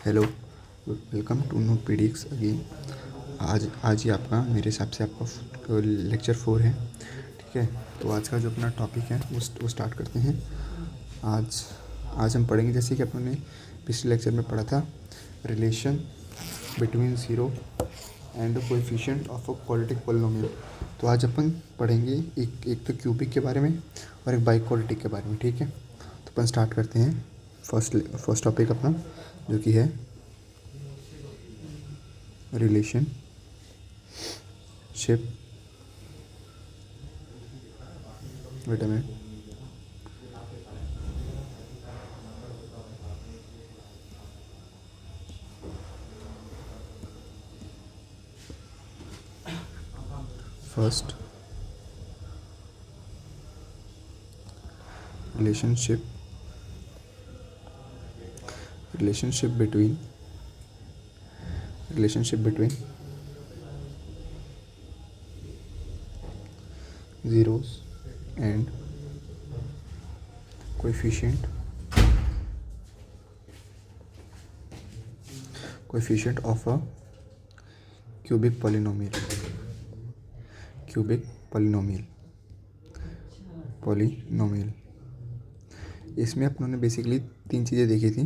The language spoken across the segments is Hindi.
Hello, welcome to note PDX again. आज ही आपका मेरे हिसाब से आपका लेक्चर 4 है। ठीक है, तो आज का जो अपना टॉपिक है वो स्टार्ट करते हैं। आज आज हम पढ़ेंगे, जैसे कि अपने पिछले लेक्चर में पढ़ा था, relation between zero and coefficient of a quadratic polynomial. तो आज अपन पढ़ेंगे एक तो क्यूबिक के बारे में और एक बाई क्वाड्रेटिक के बारे में। ठीक है, तो अपन स्टार्ट करते हैं। फर्स्ट टॉपिक अपना जो कि है relationship wait a minute first relationship relationship between zeros and coefficient of a cubic polynomial इसमें अपनों ने बेसिकली 3 चीज़ें देखी थी।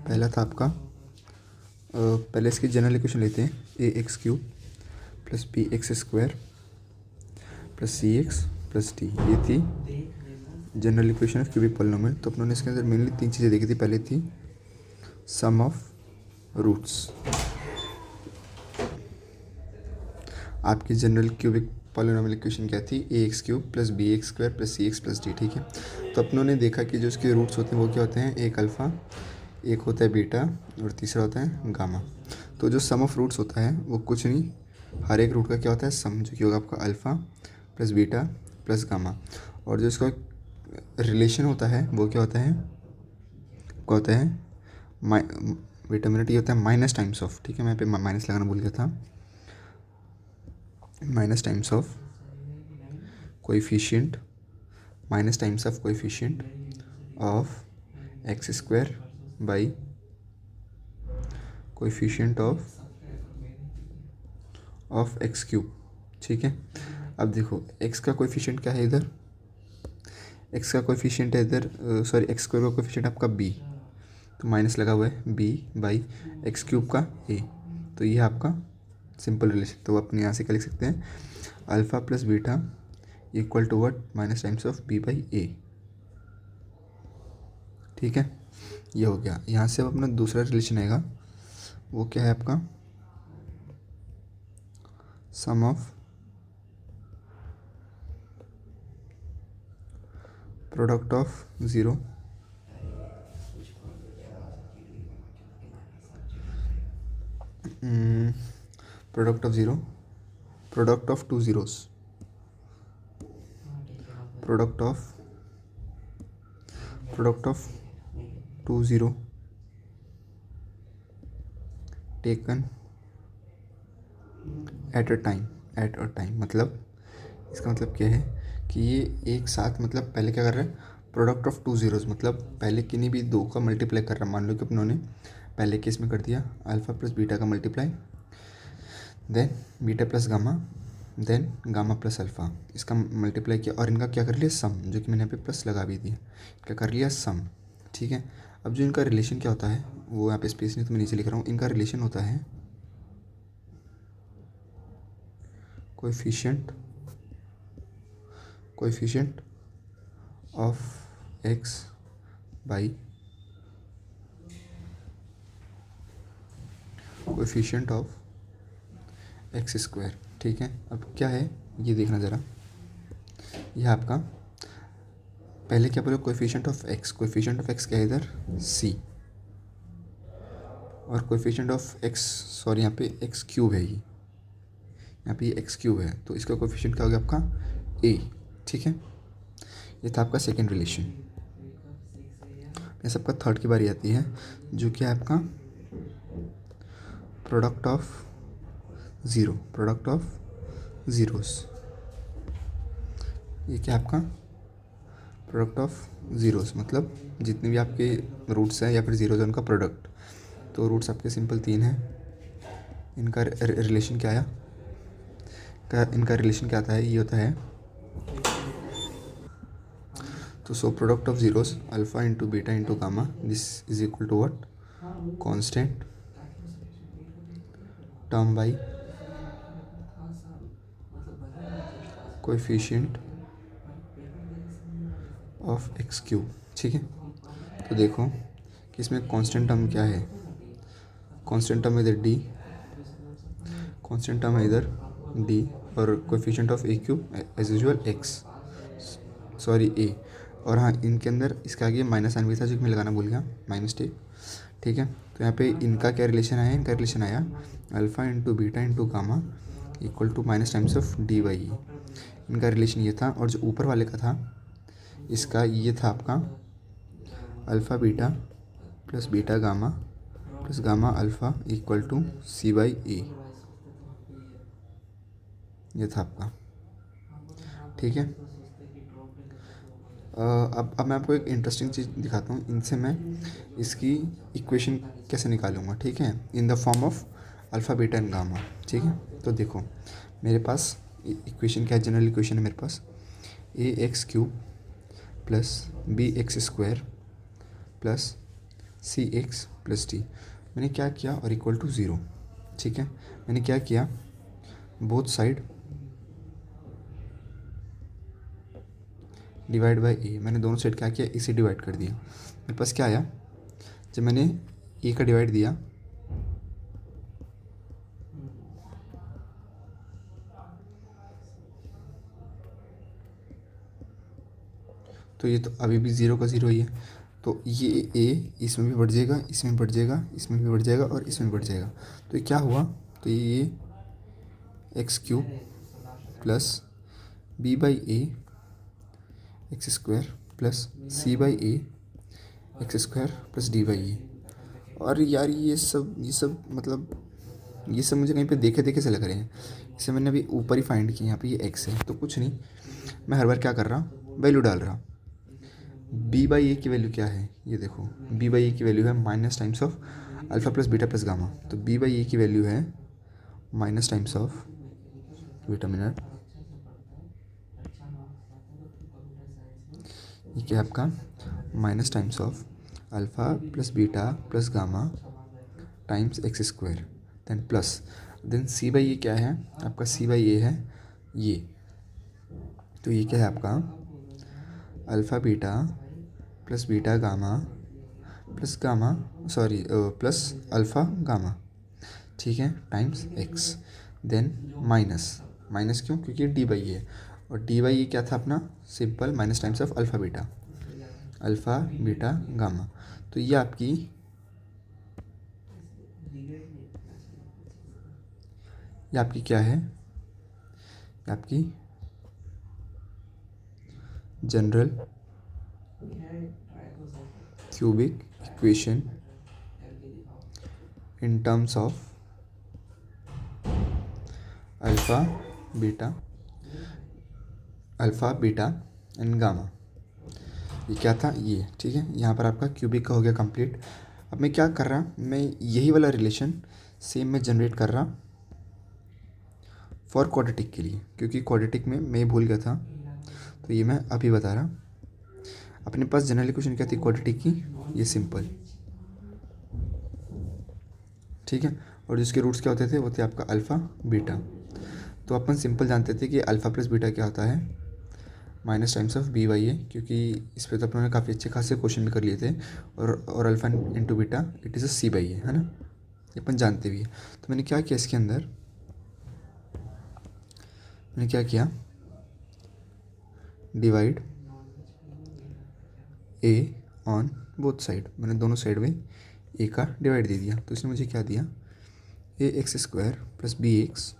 पहला था आपका, पहले इसकी जनरल इक्वेशन लेते हैं, ax³ plus bx² plus cx plus d। ये थी general equation of cubic polynomial. तो अपनों ने इसके अंदर मेनली 3 चीज़ें देखी थी। पहले थी सम ऑफ रूट्स। आपकी जनरल क्यूबिक पॉलिनोमियल इक्वेशन क्या थी? ax³ plus bx² plus cx plus d। ठीक है, तो अपनों ने देखा कि जो इसके रूट्स होते हैं वो क्या होते हैं? एक अल्फ़ा, एक होता है बीटा और तीसरा होता है गामा। तो जो सम ऑफ रूट्स होता है वो कुछ नहीं, हर एक रूट का क्या होता है? सम, जो कि होगा आपका alpha plus beta plus gamma. और जो इसका रिलेशन होता है वो क्या होता है? वेट अ मिनट, ये होता है माइनस टाइम्स ऑफ। ठीक है, मैं यहाँ पे माइनस लगाना भूल गया था। Minus times of coefficient of x² by coefficient of x³। ठीक है, अब देखो x का कोएफिशिएंट क्या है इधर? x का कोएफिशिएंट है इधर, सॉरी x² का कोएफिशिएंट आपका b, तो माइनस लगा हुआ है b बाई x³ का a। तो ये आपका सिंपल रिलेशन। तो अपने यहाँ से क्या लिख सकते हैं? Alpha plus beta equal to what? Minus times of b by a। ठीक है, ये हो गया। यहाँ से अब अपना दूसरा रिलेशन आएगा, वो क्या है आपका? Sum of product of zero product of two zeros, product of two zero taken at a time. मतलब इसका मतलब क्या है कि ये एक साथ, मतलब पहले क्या कर रहा है? प्रोडक्ट ऑफ टू ज़ीरोज़, मतलब पहले किन्हीं भी दो का मल्टीप्लाई कर रहा है। मान लो कि अपनों ने पहले केस में कर दिया अल्फ़ा प्लस बीटा का multiply, then beta plus gamma, then gamma plus alpha, इसका मल्टीप्लाई किया और इनका क्या कर लिया? सम, जो कि मैंने यहाँ पे प्लस लगा भी दिया, क्या कर लिया? सम। ठीक है, अब जो इनका रिलेशन क्या होता है वो यहाँ पे स्पेस नहीं तो मैं नीचे लिख रहा हूँ। इनका रिलेशन होता है coefficient of x by coefficient of x²। ठीक है, अब क्या है ये देखना ज़रा। यह आपका पहले क्या बोला? कोएफिशिएंट ऑफ x क्या है इधर? c, और कोएफिशिएंट ऑफ x, सॉरी यहाँ पे x³ है, यहाँ पे ये x³ है, तो इसका कोएफिशिएंट क्या हो गया आपका? a। ठीक है, ये था आपका सेकेंड रिलेशन। ये सबका थर्ड की बारी आती है, जो कि है आपका प्रोडक्ट ऑफ ज़ीरोस। ये क्या आपका? प्रोडक्ट ऑफ ज़ीरोस मतलब जितने भी आपके रूट्स हैं या फिर ज़ीरोज़ हैं उनका प्रोडक्ट। तो रूट्स आपके सिंपल 3 हैं। इनका रिलेशन क्या आया, इनका रिलेशन क्या आता है, ये होता है तो so product of zeros alpha into beta into gamma this is equal to what, constant term by coefficient of x cube. ठीक है, तो देखो कि इसमें कांस्टेंट टर्म क्या है, कांस्टेंट टर्म इधर डी, कांस्टेंट टर्म है इधर डी, और coefficient of a cube as usual x, sorry a. और हाँ, इनके अंदर इसके आगे माइनस साइन भी था जो मैं लगाना भूल गया, माइनस टेक। ठीक है, तो यहाँ पे इनका क्या रिलेशन आया, इनका रिलेशन आया alpha into beta into gamma equal to minus times of d by e. इनका रिलेशन ये था, और जो ऊपर वाले का था इसका ये था आपका alpha beta plus beta gamma plus gamma alpha equal to c by a, ये था आपका। ठीक है, अब मैं आपको एक इंटरेस्टिंग चीज़ दिखाता हूँ। इनसे मैं इसकी इक्वेशन कैसे निकालूंगा, ठीक है, in the form of alpha beta and gamma. ठीक है, तो देखो मेरे पास इक्वेशन क्या है, जनरल इक्वेशन है मेरे पास a x cube plus b x square plus c x plus d. मैंने क्या किया, और इक्वल टू ज़ीरो। ठीक है, मैंने क्या किया, बोथ साइड डिवाइड बाई ए, मैंने दोनों साइड क्या किया, इसे डिवाइड कर दिया। मेरे पास क्या आया, जब मैंने ए का डिवाइड दिया तो ये तो अभी भी ज़ीरो का ज़ीरो ही है, तो ये ए इसमें भी बढ़ जाएगा, इसमें बढ़ जाएगा, इसमें भी बढ़ जाएगा और इसमें बढ़ जाएगा। तो ये क्या हुआ, तो ये x cube plus b by a x square plus c by a x square plus d by a. और यार ये सब मतलब ये सब मुझे कहीं पे देखे देखे से लग रहे हैं। इसे मैंने अभी ऊपर ही फाइंड किया, यहाँ पे ये एक्स है, तो कुछ नहीं, मैं हर बार क्या कर रहा, वैल्यू डाल रहा। बी बाई ए की वैल्यू क्या है, ये देखो, बी बाई ए की वैल्यू है minus times of alpha plus beta plus gamma. तो बी बाई ए की वैल्यू है minus times of, wait a minute, ये क्या है आपका, minus times of alpha plus beta plus gamma times x square, then plus, then c by a क्या है आपका, सी बाई ए है ये, तो ये क्या है आपका alpha beta plus beta gamma plus gamma, sorry plus alpha gamma, ठीक है, times x, then minus, minus क्यों, क्योंकि डी बाई ए, और डी बाई ए क्या था अपना, simple minus times of alpha beta gamma. तो ये आपकी क्या है, ये आपकी general cubic equation in terms of alpha beta and gamma. ये क्या था, ये ठीक है, यहाँ पर आपका क्यूबिक का हो गया कंप्लीट। अब मैं क्या कर रहा, मैं यही वाला रिलेशन सेम मैं जनरेट कर रहा फॉर क्वाड्रेटिक के लिए, क्योंकि क्वाड्रेटिक में मैं भूल गया था, तो ये मैं अभी बता रहा। अपने पास जनरल इक्वेशन क्या थी क्वाड्रेटिक की, ये सिंपल, ठीक है, और जिसके रूट्स क्या होते थे, वो थे आपका अल्फ़ा बीटा। तो अपन सिंपल जानते थे कि अल्फ़ा प्लस बीटा क्या होता है, minus times of b by a, क्योंकि इस पर तो अपने काफ़ी अच्छे खासे क्वेश्चन भी कर लिए थे, और alpha into beta it is a c by a, है ना, ये अपन जानते भी है। तो मैंने क्या किया, इसके अंदर मैंने क्या किया, divide A on both side, मैंने दोनों साइड में ए का डिवाइड दे दिया। तो इसने मुझे क्या दिया, a x square plus b x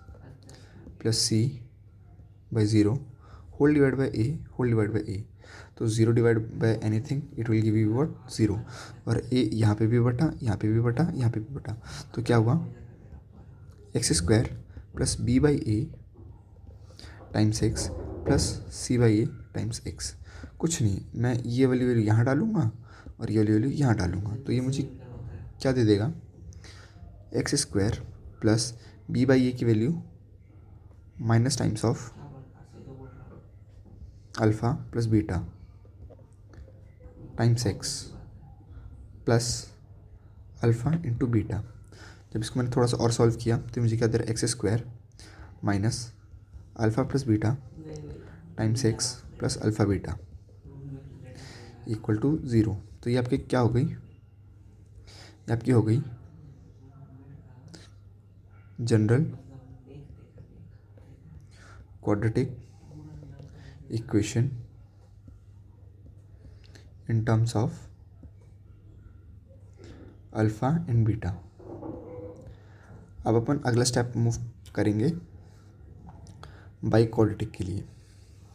plus c by zero whole divide by a. तो zero divide by anything it will give you what, zero, और ए यहाँ पे भी बटा, यहाँ पे भी बटा, यहाँ पे भी बटा। तो क्या हुआ, x square plus b by a times x plus c by a times x. कुछ नहीं, मैं ये वाली वैल्यू यहाँ डालूँगा और ये वाली वैल्यू यहाँ डालूँगा, तो ये मुझे क्या दे देगा, x square plus b by a की value minus times of alpha plus beta times x plus alpha into beta. जब इसको मैंने थोड़ा सा और सॉल्व किया तो मुझे क्या दे रहा है, x square minus alpha plus beta times x plus alpha beta equal to zero. तो ये आपकी क्या हो गई, ये आपकी हो गई general quadratic equation in terms of alpha and beta. अब अपन अगला स्टेप मूव करेंगे बाई क्वाड्रेटिक के लिए,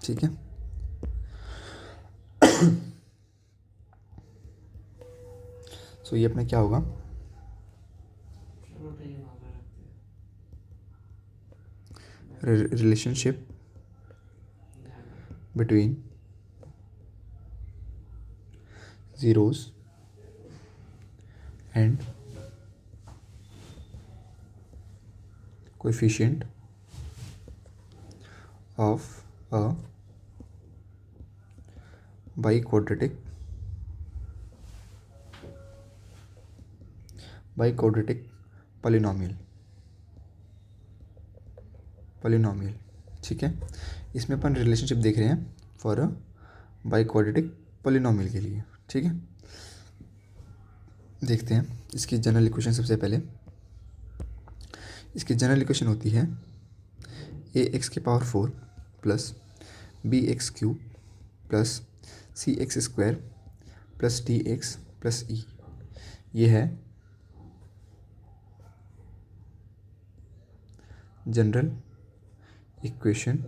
ठीक है। सो ये अपना क्या होगा, relationship between zeros and coefficient of a biquadratic polynomial, ठीक है। इसमें अपन रिलेशनशिप देख रहे हैं फॉर अ बाइक्वाड्रेटिक पॉलिनोमियल के लिए, ठीक है। देखते हैं इसकी जनरल इक्वेशन। सबसे पहले इसकी जनरल इक्वेशन होती है ए एक्स की power 4 plus b x cube plus c x square plus d x plus e. ये है जनरल इक्वेशन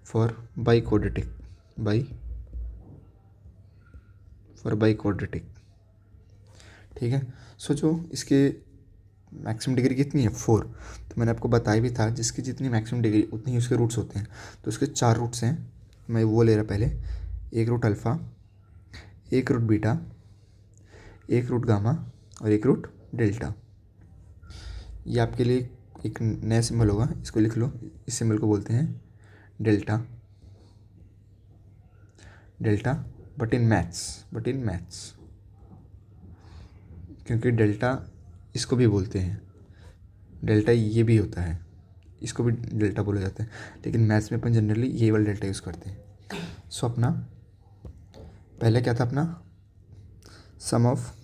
फॉर बाइक्वाड्रेटिक ठीक है। सो जो इसके मैक्सिमम डिग्री कितनी है 4, तो मैंने आपको बताया भी था जिसकी जितनी मैक्सिमम डिग्री उतनी ही उसके रूट्स होते हैं। तो इसके 4 रूट्स हैं, मैं वो ले रहा पहले, एक रूट अल्फ़ा, एक रूट बीटा, एक रूट गामा और एक रूट डेल्टा। ये आपके लिए एक नया सिंबल होगा, इसको लिख लो। इस सिंबल को बोलते हैं डेल्टा बट इन मैथ्स क्योंकि डेल्टा इसको भी बोलते हैं, डेल्टा ये भी होता है, इसको भी डेल्टा बोला जाता है, लेकिन मैथ्स में अपन जनरली ये वाला डेल्टा यूज़ करते हैं। सो अपना पहले क्या था, अपना सम ऑफ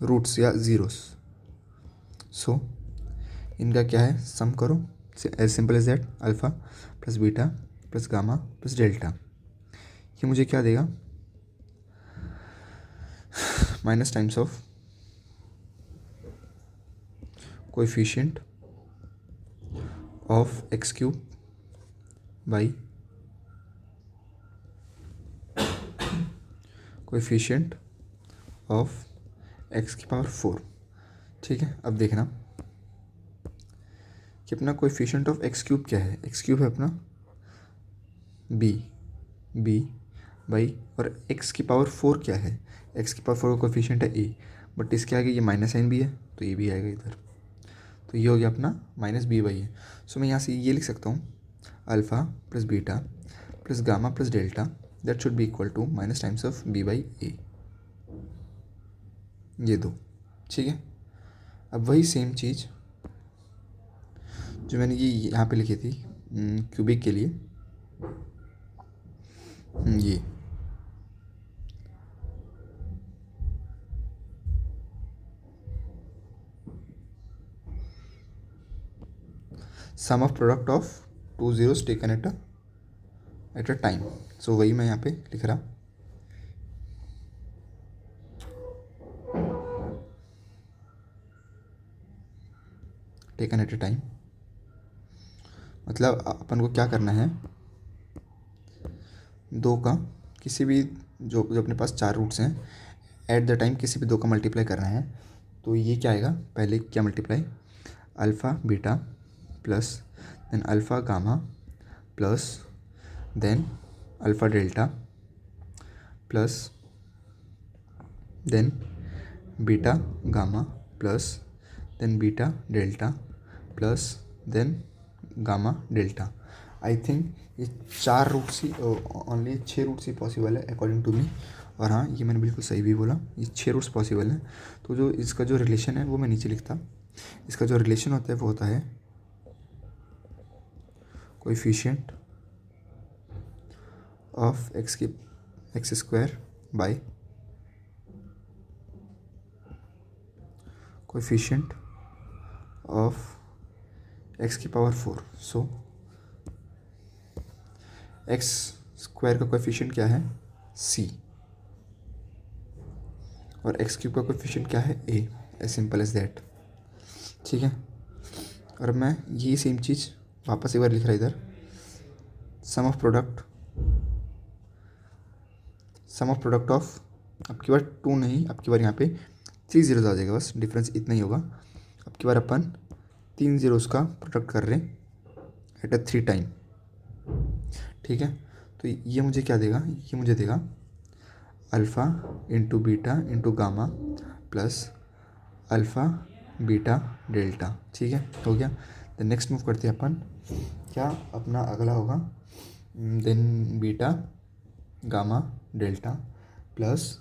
रूट्स या ज़ीरोस। सो इनका क्या है, सम करो, as simple as that, alpha plus beta plus gamma plus delta. ये मुझे क्या देगा, minus times of coefficient of x cube by coefficient of x की पावर 4, ठीक है। अब देखना कि अपना कोएफिशिएंट ऑफ एक्स क्यूब क्या है, एक्स क्यूब है अपना बी बाई, और एक्स की पावर 4 क्या है, एक्स की पावर 4 का कोएफिशिएंट है ए, बट इसके आगे ये माइनस साइन भी है तो ये भी आएगा इधर, तो ये हो गया अपना minus b by a. So मैं यहाँ से ये लिख सकता हूँ, alpha plus beta plus gamma plus delta that should be equal to minus times of b by a, ये दो, ठीक है। अब वही सेम चीज़ जो मैंने ये यहाँ पे लिखी थी क्यूबिक के लिए, ये sum of product of 2 zeros taken at a time. So वही मैं यहाँ पे लिख रहा, टेकन एट अ टाइम, मतलब अपन को क्या करना है, दो का किसी भी जो अपने पास 4 रूट्स हैं, एट द टाइम किसी भी दो का मल्टीप्लाई करना है। तो ये क्या आएगा, पहले क्या multiply, alpha beta plus then alpha gamma plus then alpha delta plus then beta gamma plus then beta delta plus then gamma delta. I think ये 4 रूट्स ही ओनली 6 रूट्स ही पॉसिबल है अकॉर्डिंग टू मी। और हाँ, ये मैंने बिल्कुल सही भी बोला, ये 6 रूट्स पॉसिबल है। तो जो इसका जो रिलेशन है वो मैं नीचे लिखता। इसका जो रिलेशन होता है वो होता है coefficient of x square by coefficient of x की पावर 4। सो एक्स स्क्वायर का कोएफिशिएंट क्या है, c, और एक्स क्यूब का कोएफिशिएंट क्या है, a। As simple as that. ठीक है, और मैं यही सेम चीज़ वापस एक बार लिख रहा इधर। सम ऑफ प्रोडक्ट ऑफ, अब की बार 2 नहीं, अब की बार यहाँ पे 3 जीरोज आ जाएगा, बस डिफरेंस इतना ही होगा। अब की बार अपन 3 जीरोज का प्रोडक्ट कर रहे हैं एट अ 3 टाइम। ठीक है, तो ये मुझे क्या देगा, ये मुझे देगा alpha into beta into gamma plus alpha beta delta. ठीक है, हो गया। देन नेक्स्ट मूव करते हैं अपन, क्या अपना अगला होगा then beta gamma delta plus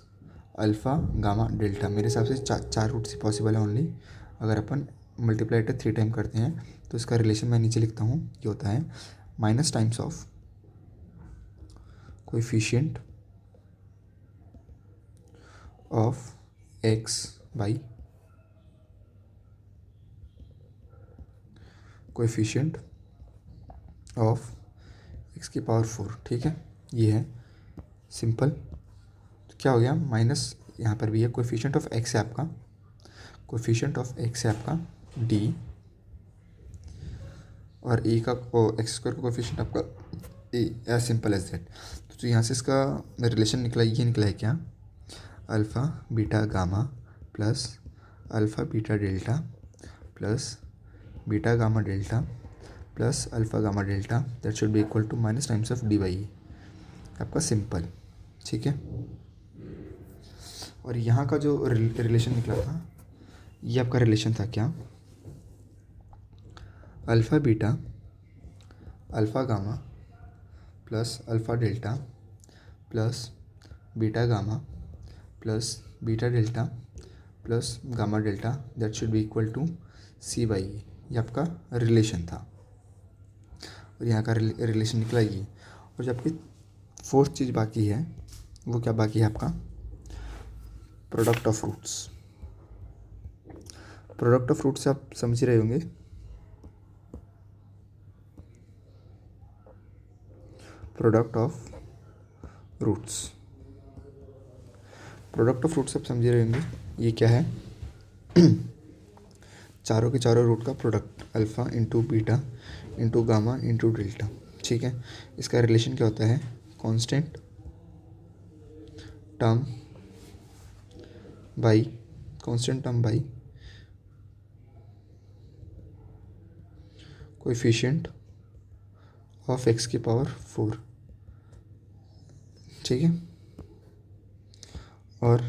alpha gamma delta. मेरे हिसाब से 4 रूट से पॉसिबल है ओनली। अगर अपन मल्टीप्लाई इट 3 टाइम करते हैं तो इसका रिलेशन मैं नीचे लिखता हूँ, ये होता है minus times of coefficient of x by coefficient of x की पावर 4। ठीक है, ये है सिंपल। तो क्या हो गया, माइनस यहाँ पर भी है कोएफिशिएंट ऑफ एक्स है आपका, कोएफिशिएंट ऑफ एक्स है आपका डी, और ए का एक्स स्क्वायर का कोएफिशिएंट आपका ए, एज सिंपल एज दैट। तो यहाँ से इसका रिलेशन निकला, ये निकला है क्या, alpha beta gamma plus alpha beta delta plus beta gamma delta plus alpha gamma delta, that should be equal to minus times of d by a, आपका सिंपल। ठीक है, और यहाँ का जो रिलेशन निकला था, ये आपका रिलेशन था क्या, alpha beta alpha gamma plus alpha delta plus beta gamma plus beta delta plus gamma delta, that should be equal to c by a. ये आपका रिलेशन था, और यहाँ का रिलेशन निकला ये। और जबकि 4th चीज़ बाकी है, वो क्या बाकी है आपका, product of roots. Product of roots आप समझ ही रहे होंगे, product of roots, product of roots आप समझ रहे होंगे, ये क्या है चारों के चारों रूट का product, alpha into beta into gamma into delta. ठीक है, इसका रिलेशन क्या होता है, constant term by coefficient of x की पावर 4। ठीक है, और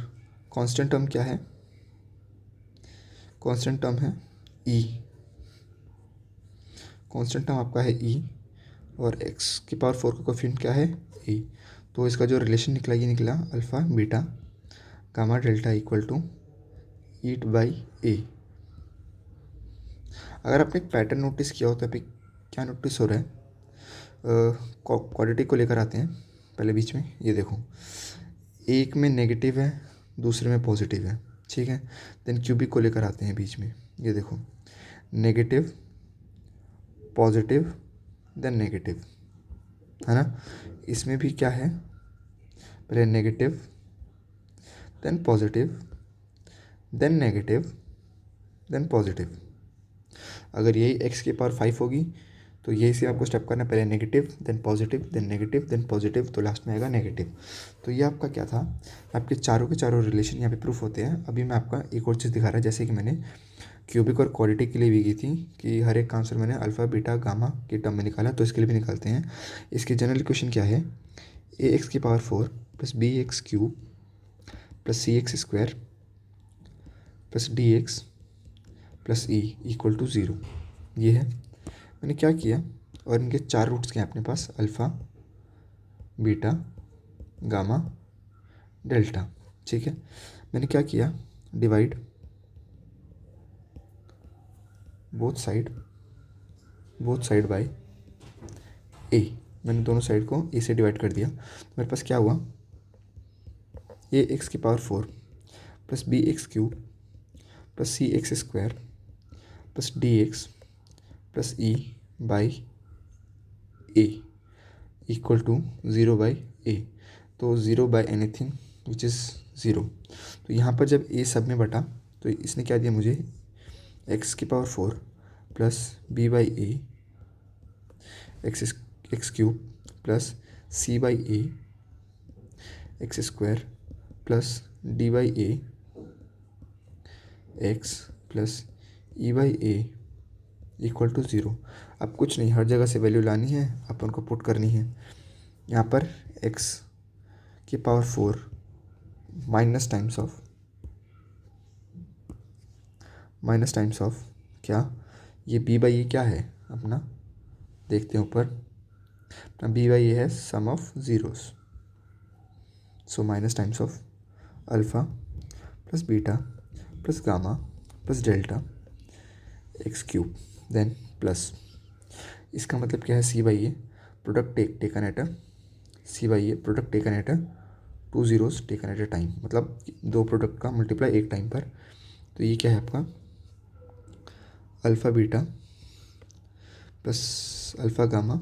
कांस्टेंट टर्म क्या है, कांस्टेंट टर्म है ई, कांस्टेंट टर्म आपका है ई, और एक्स की पावर 4 का कोएफिशिएंट क्या है, ए। तो इसका जो रिलेशन निकला, ये निकला alpha beta gamma delta equal to e by a. अगर आपने एक पैटर्न नोटिस किया हो तो अभी क्या नोटिस हो रहा है, क्वाड्रेटिक को लेकर आते हैं पहले बीच में, ये देखो एक में नेगेटिव है, दूसरे में पॉजिटिव है। ठीक है, देन क्यूबिक को लेकर आते हैं बीच में, ये देखो नेगेटिव पॉजिटिव देन नेगेटिव, है ना। इसमें भी क्या है, पहले negative then positive then negative then positive. अगर यही एक्स की पावर 5 होगी तो यही से आपको स्टेप करना, पहले negative then positive then negative then positive, तो लास्ट में आएगा नेगेटिव। तो ये आपका क्या था, आपके चारों के चारों रिलेशन यहाँ पे प्रूफ होते हैं। अभी मैं आपका एक और चीज़ दिखा रहा है, जैसे कि मैंने क्यूबिक और क्वाड्रेटिक के लिए भी की थी कि हर एक का आंसर मैंने अल्फ़ा बीटा गामा के टर्म में निकाला, तो इसके लिए भी निकालते हैं। इसकी जनरल इक्वेशन क्या है, ए एक्स की power 4 plus b x cube plus c x square plus d x plus e equal to 0। ये है। मैंने क्या किया, और इनके 4 रूट्स के हैं अपने पास, अल्फ़ा बीटा गामा डेल्टा। ठीक है, मैंने क्या किया, डिवाइड बोथ साइड बाय ए। मैंने दोनों साइड को ए से डिवाइड कर दिया, तो मेरे पास क्या हुआ, ए एक्स की power 4 plus b x cube plus c x square plus d x plus e by a equal to 0 by a. तो 0 बाई एनीथिंग विच इज़ 0। तो यहाँ पर जब ए सब में बटा, तो इसने क्या दिया मुझे, एक्स की power 4 plus b by a x cube plus c by a x square plus d by a x plus e by a equal to 0। अब कुछ नहीं, हर जगह से वैल्यू लानी है, अपन को पुट करनी है। यहाँ पर x की पावर 4 माइनस टाइम्स ऑफ क्या, ये b बाई ए क्या है अपना, देखते हैं ऊपर अपना, b बाई ए है sum of zeros. So minus times of alpha plus beta plus gamma plus delta x cube, then plus, इसका मतलब क्या है, c by a product taken at a, c by a product taken at a 2 zeros taken at a time, मतलब 2 प्रोडक्ट का मल्टीप्लाई एक टाइम पर। तो ये क्या है आपका, alpha beta plus alpha gamma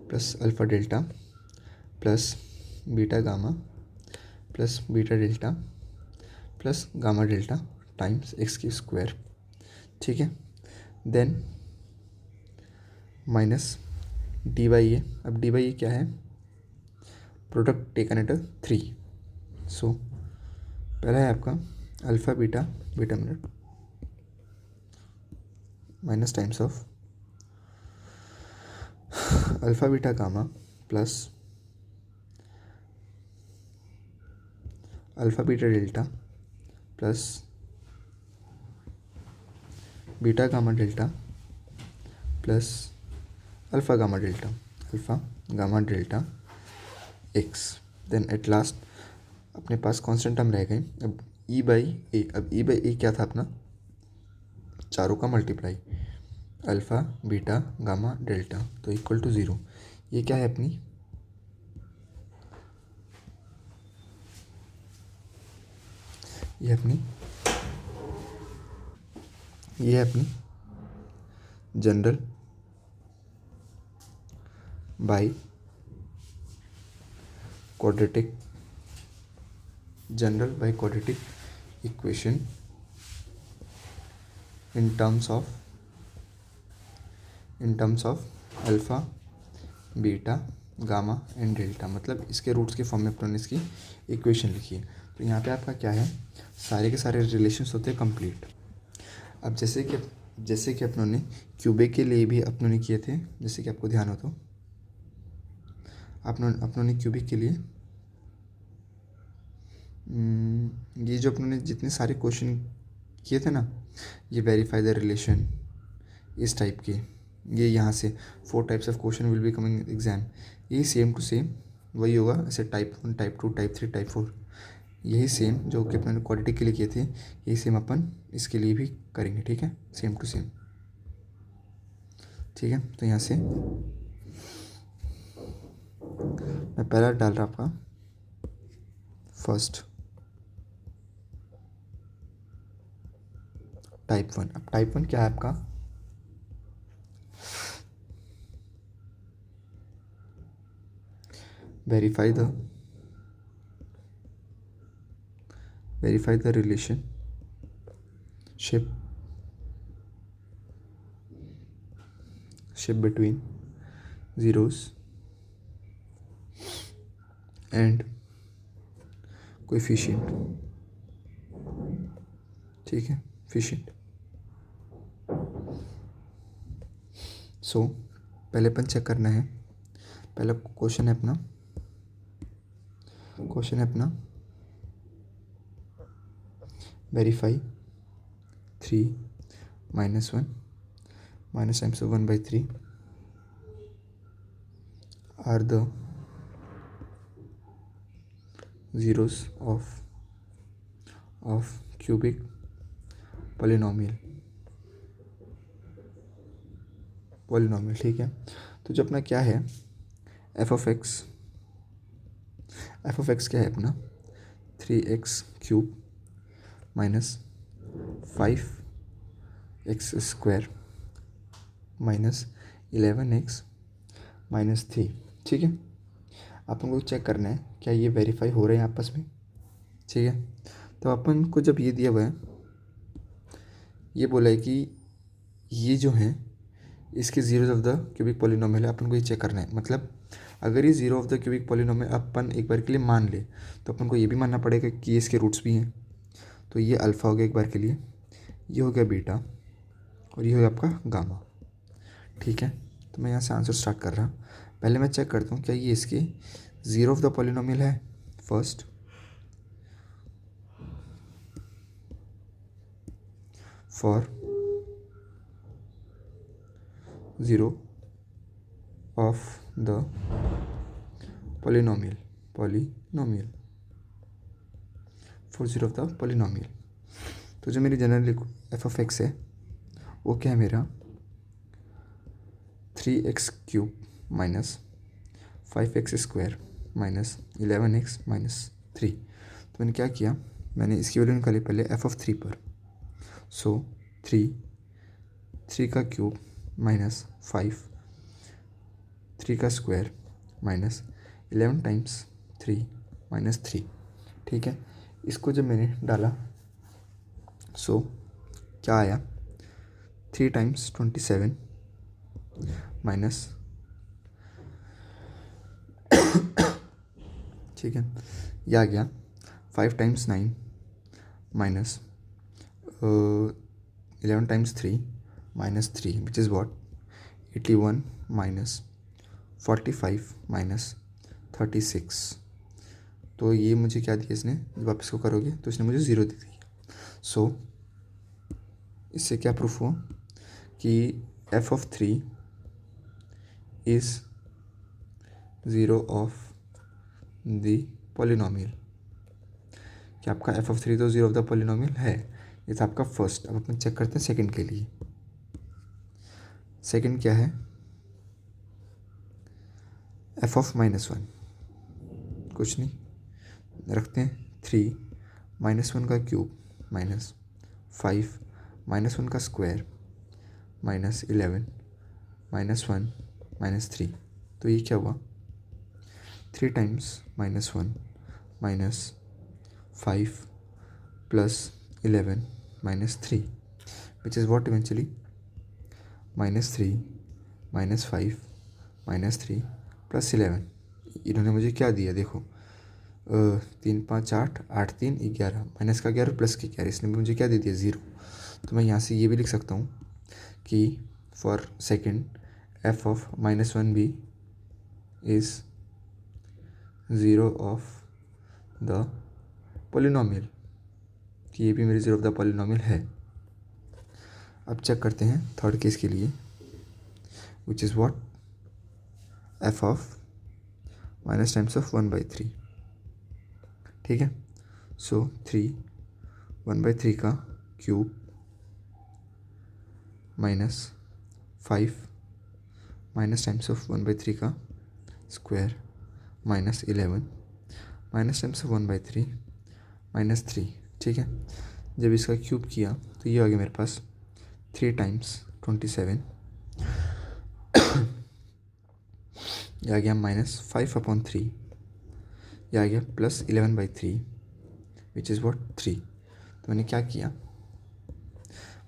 plus alpha delta plus beta gamma plus beta delta plus gamma delta times x की स्क्वायर। ठीक है, देन माइनस डी बाई ए। अब डी बाई ए क्या है, प्रोडक्ट टेकन एट अ 3। सो पहला है आपका alpha beta beta minute minus times of alpha beta gamma plus alpha beta delta plus beta gamma delta plus alpha gamma delta x. Then at last अपने पास कांस्टेंट टर्म रह गए। अब ई बाई ए, अब ई बाई ए क्या था अपना, चारों का multiply, alpha beta gamma delta, तो इक्वल टू 0। ये क्या है अपनी, ये है अपनी general by quadratic equation in terms of alpha beta gamma and delta, मतलब इसके रूट्स के फॉर्म में अपने इसकी इक्वेशन लिखी है। तो यहाँ पे आपका क्या है, सारे के सारे रिलेशंस होते हैं कंप्लीट। अब जैसे कि अपनों ने क्यूबिक के लिए भी अपनों ने किए थे, जैसे कि आपको ध्यान हो तो अपनों ने क्यूबिक के लिए ये जो अपनों ने जितने सारे क्वेश्चन किए थे ना, ये वेरीफाई द रिलेशन, इस टाइप के, ये यहाँ से 4 types of question will be coming exam, ये सेम टू सेम वही होगा, ऐसे टाइप 1 टाइप 2 टाइप 3 टाइप 4, यही सेम जो कि अपने क्वाड्रेटिक के लिए किए थे, यही सेम अपन इसके लिए भी करेंगे। ठीक है, सेम टू सेम। ठीक है, तो यहाँ से मैं पहला डाल रहा आपका फर्स्ट टाइप 1। अब टाइप 1 क्या है आपका, verify the relationship between zeros and coefficient. ठीक है, फिशिएंट। सो पहले अपन चेक करना है, पहला क्वेश्चन है अपना verify 3 -1 minus times of 1/3 are the zeros of cubic polynomial। ठीक है। तो जो अपना क्या है f of x क्या है अपना 3x³ minus 5x² minus 11x minus 3। ठीक है, अपन को चेक करना है क्या ये वेरीफाई हो रहे हैं आपस में। ठीक है, तो अपन को जब ये दिया हुआ है, ये बोला है कि ये जो है इसके zeros of the cubic polynomial है, अपन को ये चेक करना है। मतलब अगर ये zero of the cubic polynomial अपन एक बार के लिए मान ले, तो अपन को ये भी मानना पड़ेगा कि इसके रूट्स भी हैं। तो ये अल्फ़ा हो गया एक बार के लिए, ये हो गया बीटा, और ये हो गया आपका गामा। ठीक है, तो मैं यहाँ से आंसर स्टार्ट कर रहा। पहले मैं चेक करता हूँ क्या ये इसके ज़ीरो ऑफ द पॉलिनोमियल है। First for zero of the polynomial for zero of the polynomial. तो जो मेरी जनरल एफ ऑफ एक्स है वो क्या है मेरा 3x³ minus 5x² minus 11x minus 3। तो मैंने क्या किया, मैंने इसकी वैल्यू निकाली पहले f(3) पर। सो 3 का क्यूब माइनस 5 3 का स्क्वायर माइनस 11 टाइम्स 3 माइनस 3। ठीक है, इसको जब मैंने डाला सो क्या आया 3 टाइम्स 27 माइनस ठीक है, ये आ गया 5 times 9 minus 11 times 3 minus 3 which is what 81 minus 45 minus 36। तो ये मुझे क्या दिया इसने, जब आप इसको करोगे तो इसने मुझे ज़ीरो दे दी। सो इससे क्या प्रूफ हुआ कि f(3) is zero of the polynomial. क्या आपका f(3) तो ज़ीरो ऑफ द पॉलिनोमियल है। ये था आपका फर्स्ट। अब अपन चेक करते हैं सेकंड के लिए। सेकंड क्या है f(-1) कुछ नहीं, रखते हैं 3 -1 का क्यूब माइनस 5 -1 का स्क्वायर माइनस 11 -1 माइनस 3। तो ये क्या हुआ 3 times -1 minus 5 plus 11 minus 3 which is what eventually -3 -5 -3 plus 11। इन्होंने मुझे क्या दिया देखो 3 5 8 8 3 11 माइनस का 11 प्लस के 11, इसने मुझे क्या दे दिया 0। तो मैं यहाँ से ये भी लिख सकता हूँ कि फॉर सेकेंड f(-1) भी is zero of the polynomial, कि ये भी मेरी ज़ीरो ऑफ द पॉलिनोमियल है। अब चेक करते हैं थर्ड केस के लिए विच is what f(-) times of 1/3। ठीक है, सो 3 1/3 का cube minus 5 minus times of 1/3 का square minus 11 minus times of 1/3 minus 3। ठीक है, जब इसका क्यूब किया तो ये आ गया मेरे पास 3 टाइम्स 27, ये आ गया -5/3, ये आ गया प्लस 11/3 विच इज़ वॉट 3। तो मैंने क्या किया,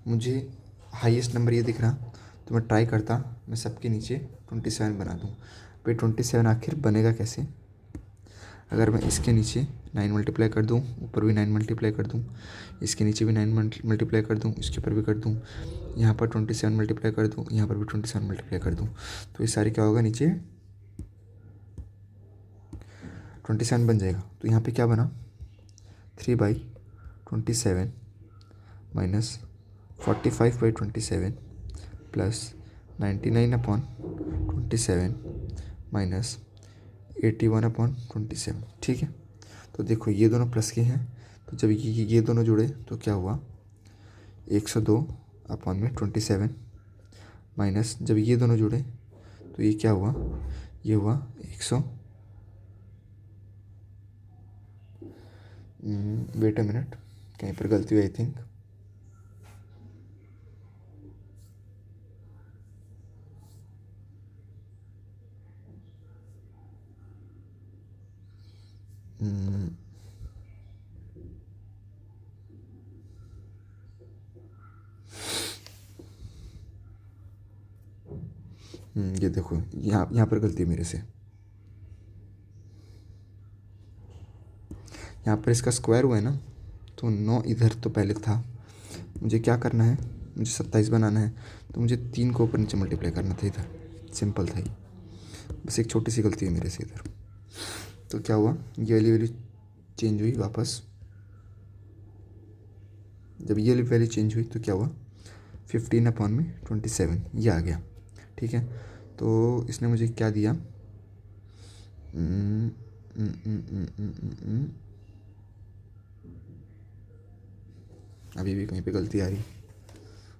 मुझे हाईएस्ट नंबर ये दिख रहा, तो मैं ट्राई करता मैं सबके नीचे 27 बना दूँ। भाई 27 आखिर बनेगा कैसे, अगर मैं इसके नीचे 9 मल्टीप्लाई कर दूँ, ऊपर भी 9 मल्टीप्लाई कर दूँ, इसके नीचे भी 9 मल्टीप्लाई कर दूँ, इसके ऊपर भी कर दूँ, यहाँ पर 27 मल्टीप्लाई कर दूँ, यहाँ पर भी 27 मल्टीप्लाई कर दूँ, तो ये सारे क्या होगा, नीचे 27 बन जाएगा। तो यहाँ पे क्या बना, 3/27 माइनस 45/27 प्लस 99/27 माइनस 81/27। ठीक है, तो देखो ये दोनों प्लस के हैं, तो जब ये दोनों जुड़े तो क्या हुआ, 102/27 माइनस जब ये दोनों जुड़े तो ये क्या हुआ, ये हुआ 100, वेट अ मिनट, कहीं पर गलती हुई आई थिंक, ये देखो यहाँ पर गलती है मेरे से, यहाँ पर इसका स्क्वायर हुआ है ना, तो 9 इधर तो पहले था, मुझे क्या करना है, मुझे 27 बनाना है, तो मुझे 3 को ऊपर नीचे मल्टीप्लाई करना था इधर, सिंपल था ये, बस एक छोटी सी गलती है मेरे से इधर। तो क्या हुआ, ये वाली वैल्यू चेंज हुई वापस, जब ये वाली वैल्यू चेंज हुई तो क्या हुआ, 15/27 ये आ गया। ठीक है, तो इसने मुझे क्या दिया, अभी भी कहीं पे गलती आ रही,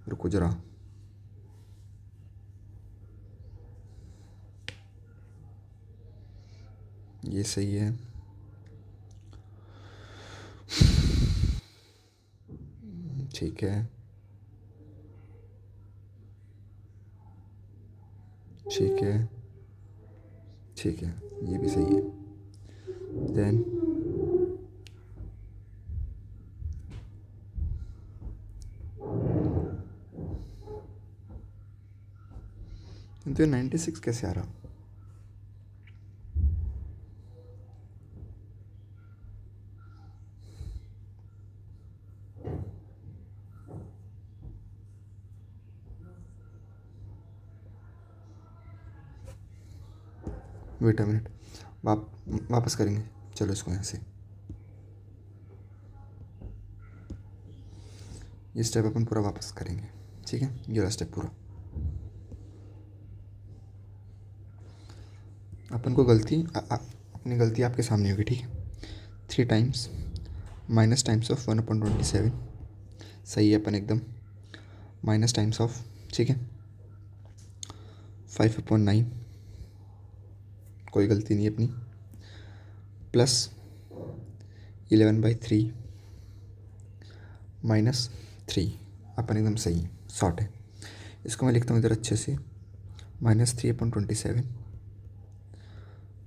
रुको जरा, ये सही है, ठीक है, ठीक है, ठीक है, ये भी सही है। देन तो 96 कैसे आ रहा, वेट अ मिनट, वापस करेंगे, चलो इसको यहाँ से, ये स्टेप अपन पूरा वापस करेंगे। ठीक है, ये वाला स्टेप पूरा, अपन को गलती अपनी गलती आपके सामने होगी। ठीक है, 3 टाइम्स माइनस टाइम्स ऑफ 1/27, सही है अपन एकदम, माइनस टाइम्स ऑफ, ठीक है, 5/9, कोई गलती नहीं अपनी, प्लस 11/3 माइनस 3, अपन एकदम सही शॉर्ट है। इसको मैं लिखता हूँ इधर अच्छे से, -3/27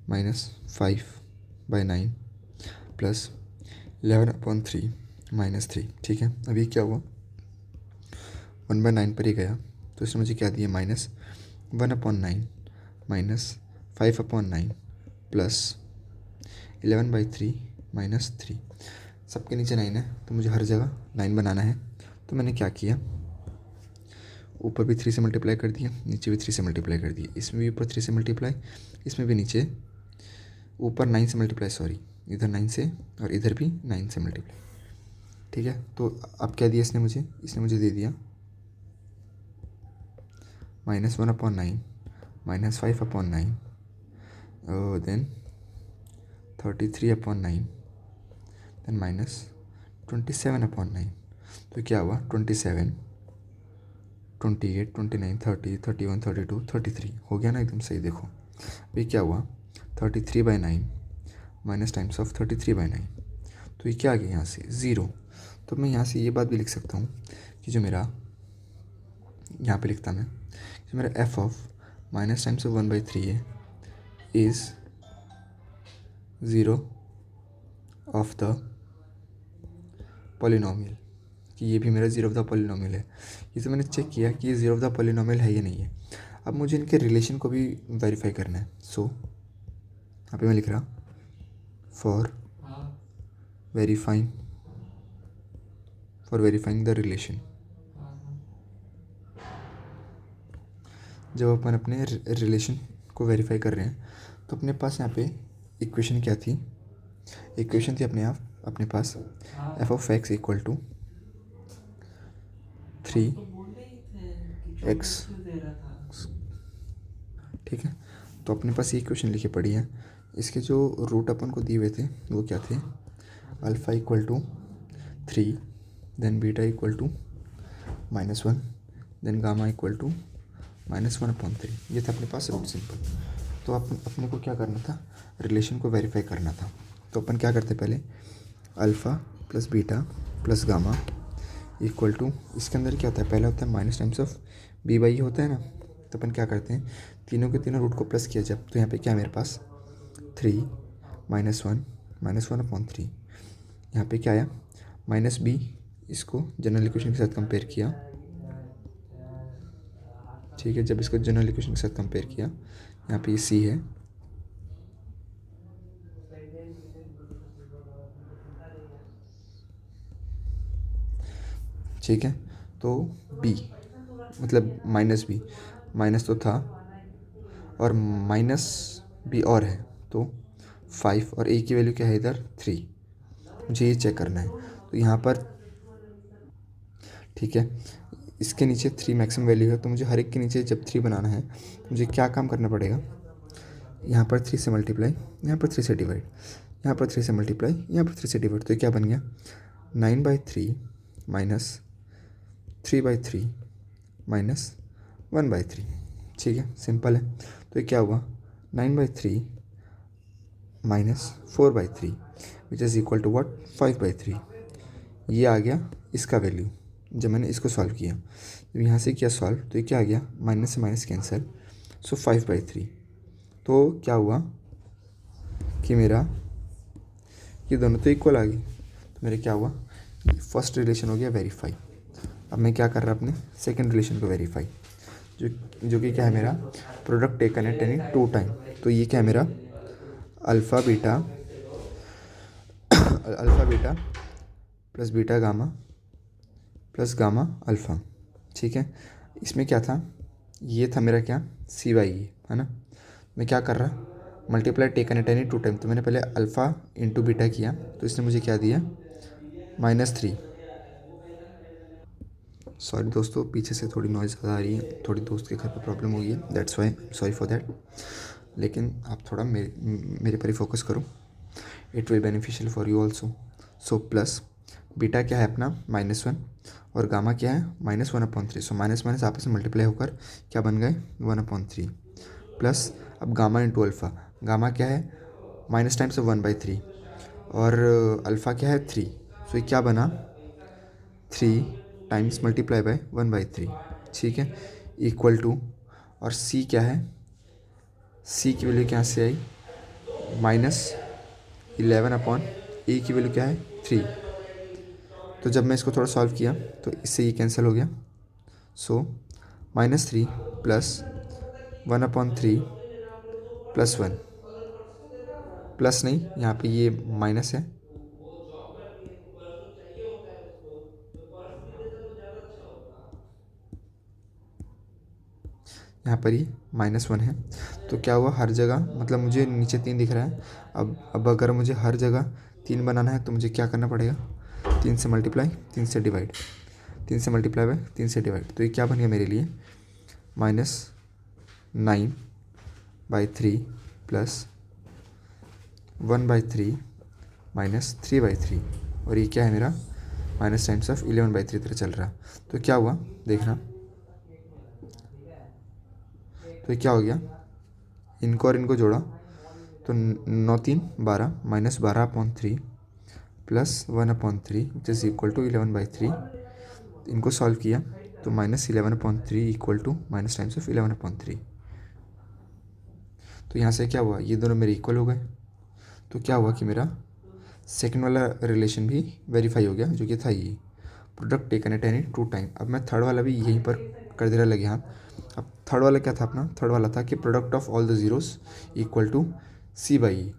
माइनस 5/9 प्लस 11/3 माइनस 3। ठीक है, अभी क्या हुआ, 1/9 पर ही गया, तो इसने मुझे क्या दिया, -1/9 माइनस 5/9 प्लस 11/3 माइनस 3। सबके नीचे 9 है, तो मुझे हर जगह 9 बनाना है। तो मैंने क्या किया, ऊपर भी 3 से मल्टीप्लाई कर दिया, नीचे भी 3 से मल्टीप्लाई कर दिया, इसमें भी ऊपर 3 से मल्टीप्लाई, इसमें भी नीचे ऊपर 9 से मल्टीप्लाई, सॉरी इधर 9 से और इधर भी 9 से मल्टीप्लाई। ठीक है, तो अब क्या दिया इसने मुझे दे दिया -1/9 माइनस 5/9 देन 33/9 देन -27/9। तो क्या हुआ, 27, 28, 29, 30, 31, 32, 33 हो गया ना एकदम सही। देखो अभी क्या हुआ, 33/9 माइनस टाइम्स ऑफ 33/9, तो ये क्या आ गया यहाँ से 0। तो मैं यहाँ से ये बात भी लिख सकता हूँ कि जो मेरा यहाँ पे लिखता मैं, जो मेरा f of minus times of 1/3 है इज़ 0 ऑफ द पॉलिनोमियल, कि ये भी मेरा 0 ऑफ द पॉलिनोमियल है। ये तो मैंने चेक किया कि ये 0 ऑफ द पॉलिनोमियल है या नहीं है। अब मुझे इनके रिलेशन को भी वेरीफाई करना है। सो यहाँ पे मैं लिख रहा फॉर वेरीफाइंग द रिलेशन। जब अपन अपने रिलेशन को वेरीफाई कर रहे हैं तो अपने पास यहाँ पे इक्वेशन क्या थी, इक्वेशन थी अपने पास f of x equal to 3x, ठीक है। तो अपने पास ये इक्वेशन लिखी पड़ी है। इसके जो रूट अपन को दिए हुए थे वो क्या थे, alpha equal to 3, then beta equal to -1, then gamma equal to -1/3। ये था अपने पास रूट सिंपल। तो अपने को क्या करना था, रिलेशन को वेरीफाई करना था। तो अपन क्या करते पहले, alpha plus beta plus gamma equal to, इसके अंदर क्या होता है, पहला होता है minus times of b by होता है ना। तो अपन क्या करते हैं, तीनों के तीनों रूट को प्लस किया जब, तो यहाँ पे क्या है मेरे पास 3 -1/3। यहाँ पे क्या आया -b, इसको जनरल इक्वेशन के साथ कंपेयर किया, ठीक है। जब इसको जनरल इक्वेशन के साथ कंपेयर किया, यहाँ पे ये c है, ठीक है। तो b मतलब -b, माइनस तो था और -b और है, तो 5 और a की वैल्यू क्या है इधर 3। मुझे ये चेक करना है। तो यहाँ पर ठीक है, इसके नीचे 3 मैक्सिमम वैल्यू है, तो मुझे हर एक के नीचे जब 3 बनाना है तो मुझे क्या काम करना पड़ेगा, यहाँ पर 3 से मल्टीप्लाई, यहाँ पर 3 से डिवाइड, यहाँ पर 3 से मल्टीप्लाई, यहाँ पर 3 से डिवाइड। तो ये क्या बन गया 9/3 माइनस 3/3 माइनस 1/3, ठीक है, सिंपल है। तो ये क्या हुआ 9/3 minus 4/3 which is equal to what 5/3। ये आ गया इसका वैल्यू जब मैंने इसको सॉल्व किया। जब यहाँ से किया सॉल्व तो ये क्या आ गया, माइनस से माइनस कैंसिल, सो 5/3। तो क्या हुआ कि मेरा ये दोनों तो इक्वल आ गई। तो मेरे क्या हुआ, फर्स्ट रिलेशन हो गया वेरीफाई। अब मैं क्या कर रहा अपने सेकंड रिलेशन को वेरीफाई, जो कि क्या है मेरा product taken at any 2 time. तो ये क्या है मेरा alpha beta plus beta gamma plus gamma alpha, ठीक है। इसमें क्या था, ये था मेरा क्या CY है ना। मैं क्या कर रहा multiply taken at any 2 time. तो मैंने पहले अल्फ़ा इंटू बीटा किया, तो इसने मुझे क्या दिया -3। सॉरी दोस्तों, पीछे से थोड़ी नॉइज़ ज़्यादा आ रही है, थोड़ी दोस्त के घर पे प्रॉब्लम हो गई है, that's why, sorry for that. लेकिन आप थोड़ा मेरे पर ही फोकस करो, it will beneficial for you also. So plus beta क्या है अपना -1 और गामा क्या है -1/3। सो माइनस माइनस आपस में मल्टीप्लाई होकर क्या बन गए 1/3 प्लस अब गामा इंटू अल्फ़ा। गामा क्या है माइनस टाइम्स ऑफ 1/3 और अल्फ़ा क्या है 3। सो ये क्या बना 3 टाइम्स मल्टीप्लाई बाय 1/3, ठीक है, इक्वल टू, और c क्या है, c की वैल्यू क्या से आई -11/a की वैल्यू क्या है 3। तो जब मैं इसको थोड़ा सॉल्व किया तो इससे ये कैंसिल हो गया। सो -3 प्लस 1/3 प्लस 1, प्लस नहीं यहाँ पे ये माइनस है, यहाँ पर ही -1 है। तो क्या हुआ हर जगह, मतलब मुझे नीचे 3 दिख रहा है। अब अगर मुझे हर जगह 3 बनाना है तो मुझे क्या करना पड़ेगा, 3 से मल्टीप्लाई 3 से डिवाइड, 3 से मल्टीप्लाई बाय 3 से डिवाइड। तो ये क्या बन गया मेरे लिए -9/3 प्लस 1/3 माइनस 3/3, और ये क्या है मेरा माइनस टाइम्स ऑफ 11/3 तरह चल रहा। तो क्या हुआ देखना, तो ये क्या हो गया, इनको और इनको जोड़ा तो 9 3 12 -12/3 plus 1/3 which is equal to 11/3। इनको सॉल्व किया तो -11/3 equal to minus times of 11/3। तो यहाँ से क्या हुआ, ये दोनों मेरे इक्वल हो गए। तो क्या हुआ कि मेरा सेकंड वाला रिलेशन भी वेरीफाई हो गया, जो कि था ये product taken at any 2 time. अब मैं थर्ड वाला भी यहीं पर कर दे रहा लगे हाथ। अब थर्ड वाला क्या था अपना, थर्ड वाला था कि product of all the zeros equal to C/E।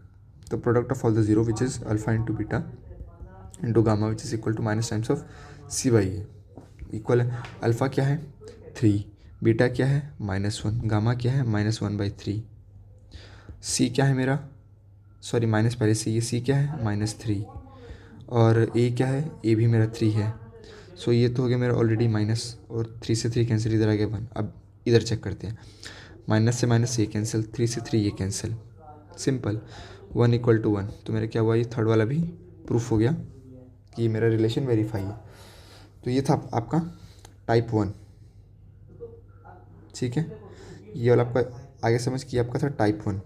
तो product of all the zero which is alpha into beta into gamma which is equal to minus times of c by a equal है। अल्फ़ा क्या है 3, बीटा क्या है -1, गामा क्या है -1/3, सी क्या है मेरा, सॉरी माइनस पहले सी, ये सी क्या है -3, और ए क्या है, ए भी मेरा 3 है। सो ये तो हो गया मेरा ऑलरेडी माइनस, और 3 से 3 कैंसिल, इधर आ गया 1। अब इधर चेक करते हैं, माइनस से माइनस ये कैंसिल, 3 से 3 ये कैंसिल, सिंपल 1 इक्वल टू 1। तो मेरा क्या हुआ, ये थर्ड वाला भी प्रूफ हो गया कि ये मेरा रिलेशन वेरीफाई है। तो ये था आपका टाइप 1, ठीक है। ये वाला आपका आगे समझ किया, आपका था टाइप 1।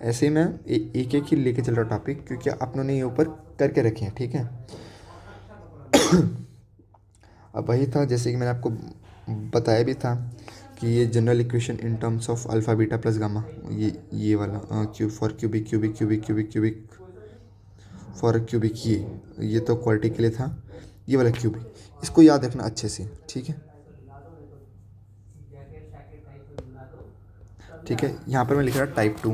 ऐसे ही मैं एक एक ही लेके चल रहा टॉपिक, क्योंकि आपने ये ऊपर करके रखे हैं, ठीक है। अब वही था, जैसे कि मैंने आपको बताया भी था कि ये general equation in terms of alpha beta plus gamma, ये वाला cube for cubic cubic cubic cubic cubic for cubic, ये तो क्वालिटी के लिए था। ये वाला क्यूबिक, इसको याद रखना अच्छे से, ठीक है। ठीक है, यहाँ पर मैं लिख रहा टाइप 2।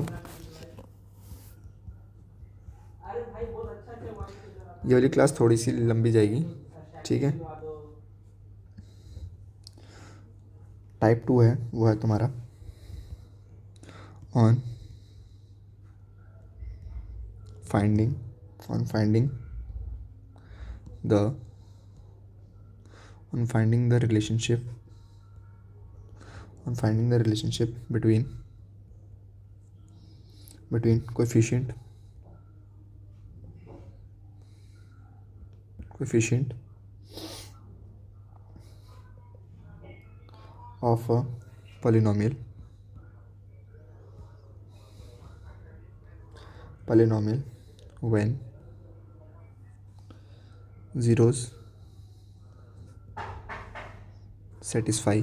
ये वाली क्लास थोड़ी सी लंबी जाएगी, ठीक है। टाइप 2 है, वो है तुम्हारा on finding the relationship between coefficient of a polynomial when zeros satisfy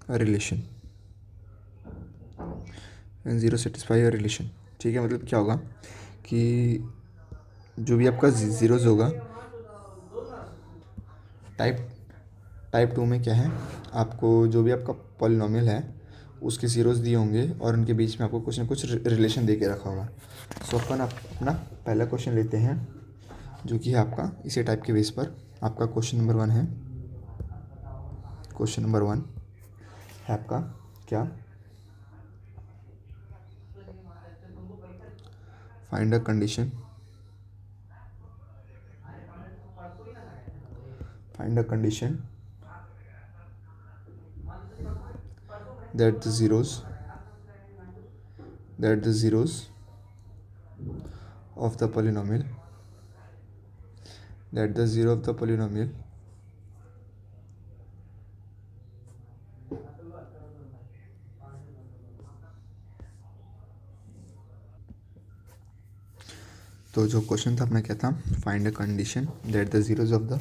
a relation, ठीक है। मतलब क्या होगा कि जो भी आपका ज़ीरोज़ होगा, टाइप 2 में क्या है, आपको जो भी आपका पॉलिनॉमियल है उसके ज़ीरोज़ दिए होंगे और उनके बीच में आपको कुछ ना कुछ रिलेशन दे के रखा होगा। सो अपन अपना पहला क्वेश्चन लेते हैं, जो कि है आपका इसी टाइप के बेस पर। आपका क्वेश्चन नंबर 1 है, क्वेश्चन नंबर 1 है आपका क्या, find a condition that the zeros of the polynomial तो जो क्वेश्चन था अपना क्या था, find a condition that the zeros of the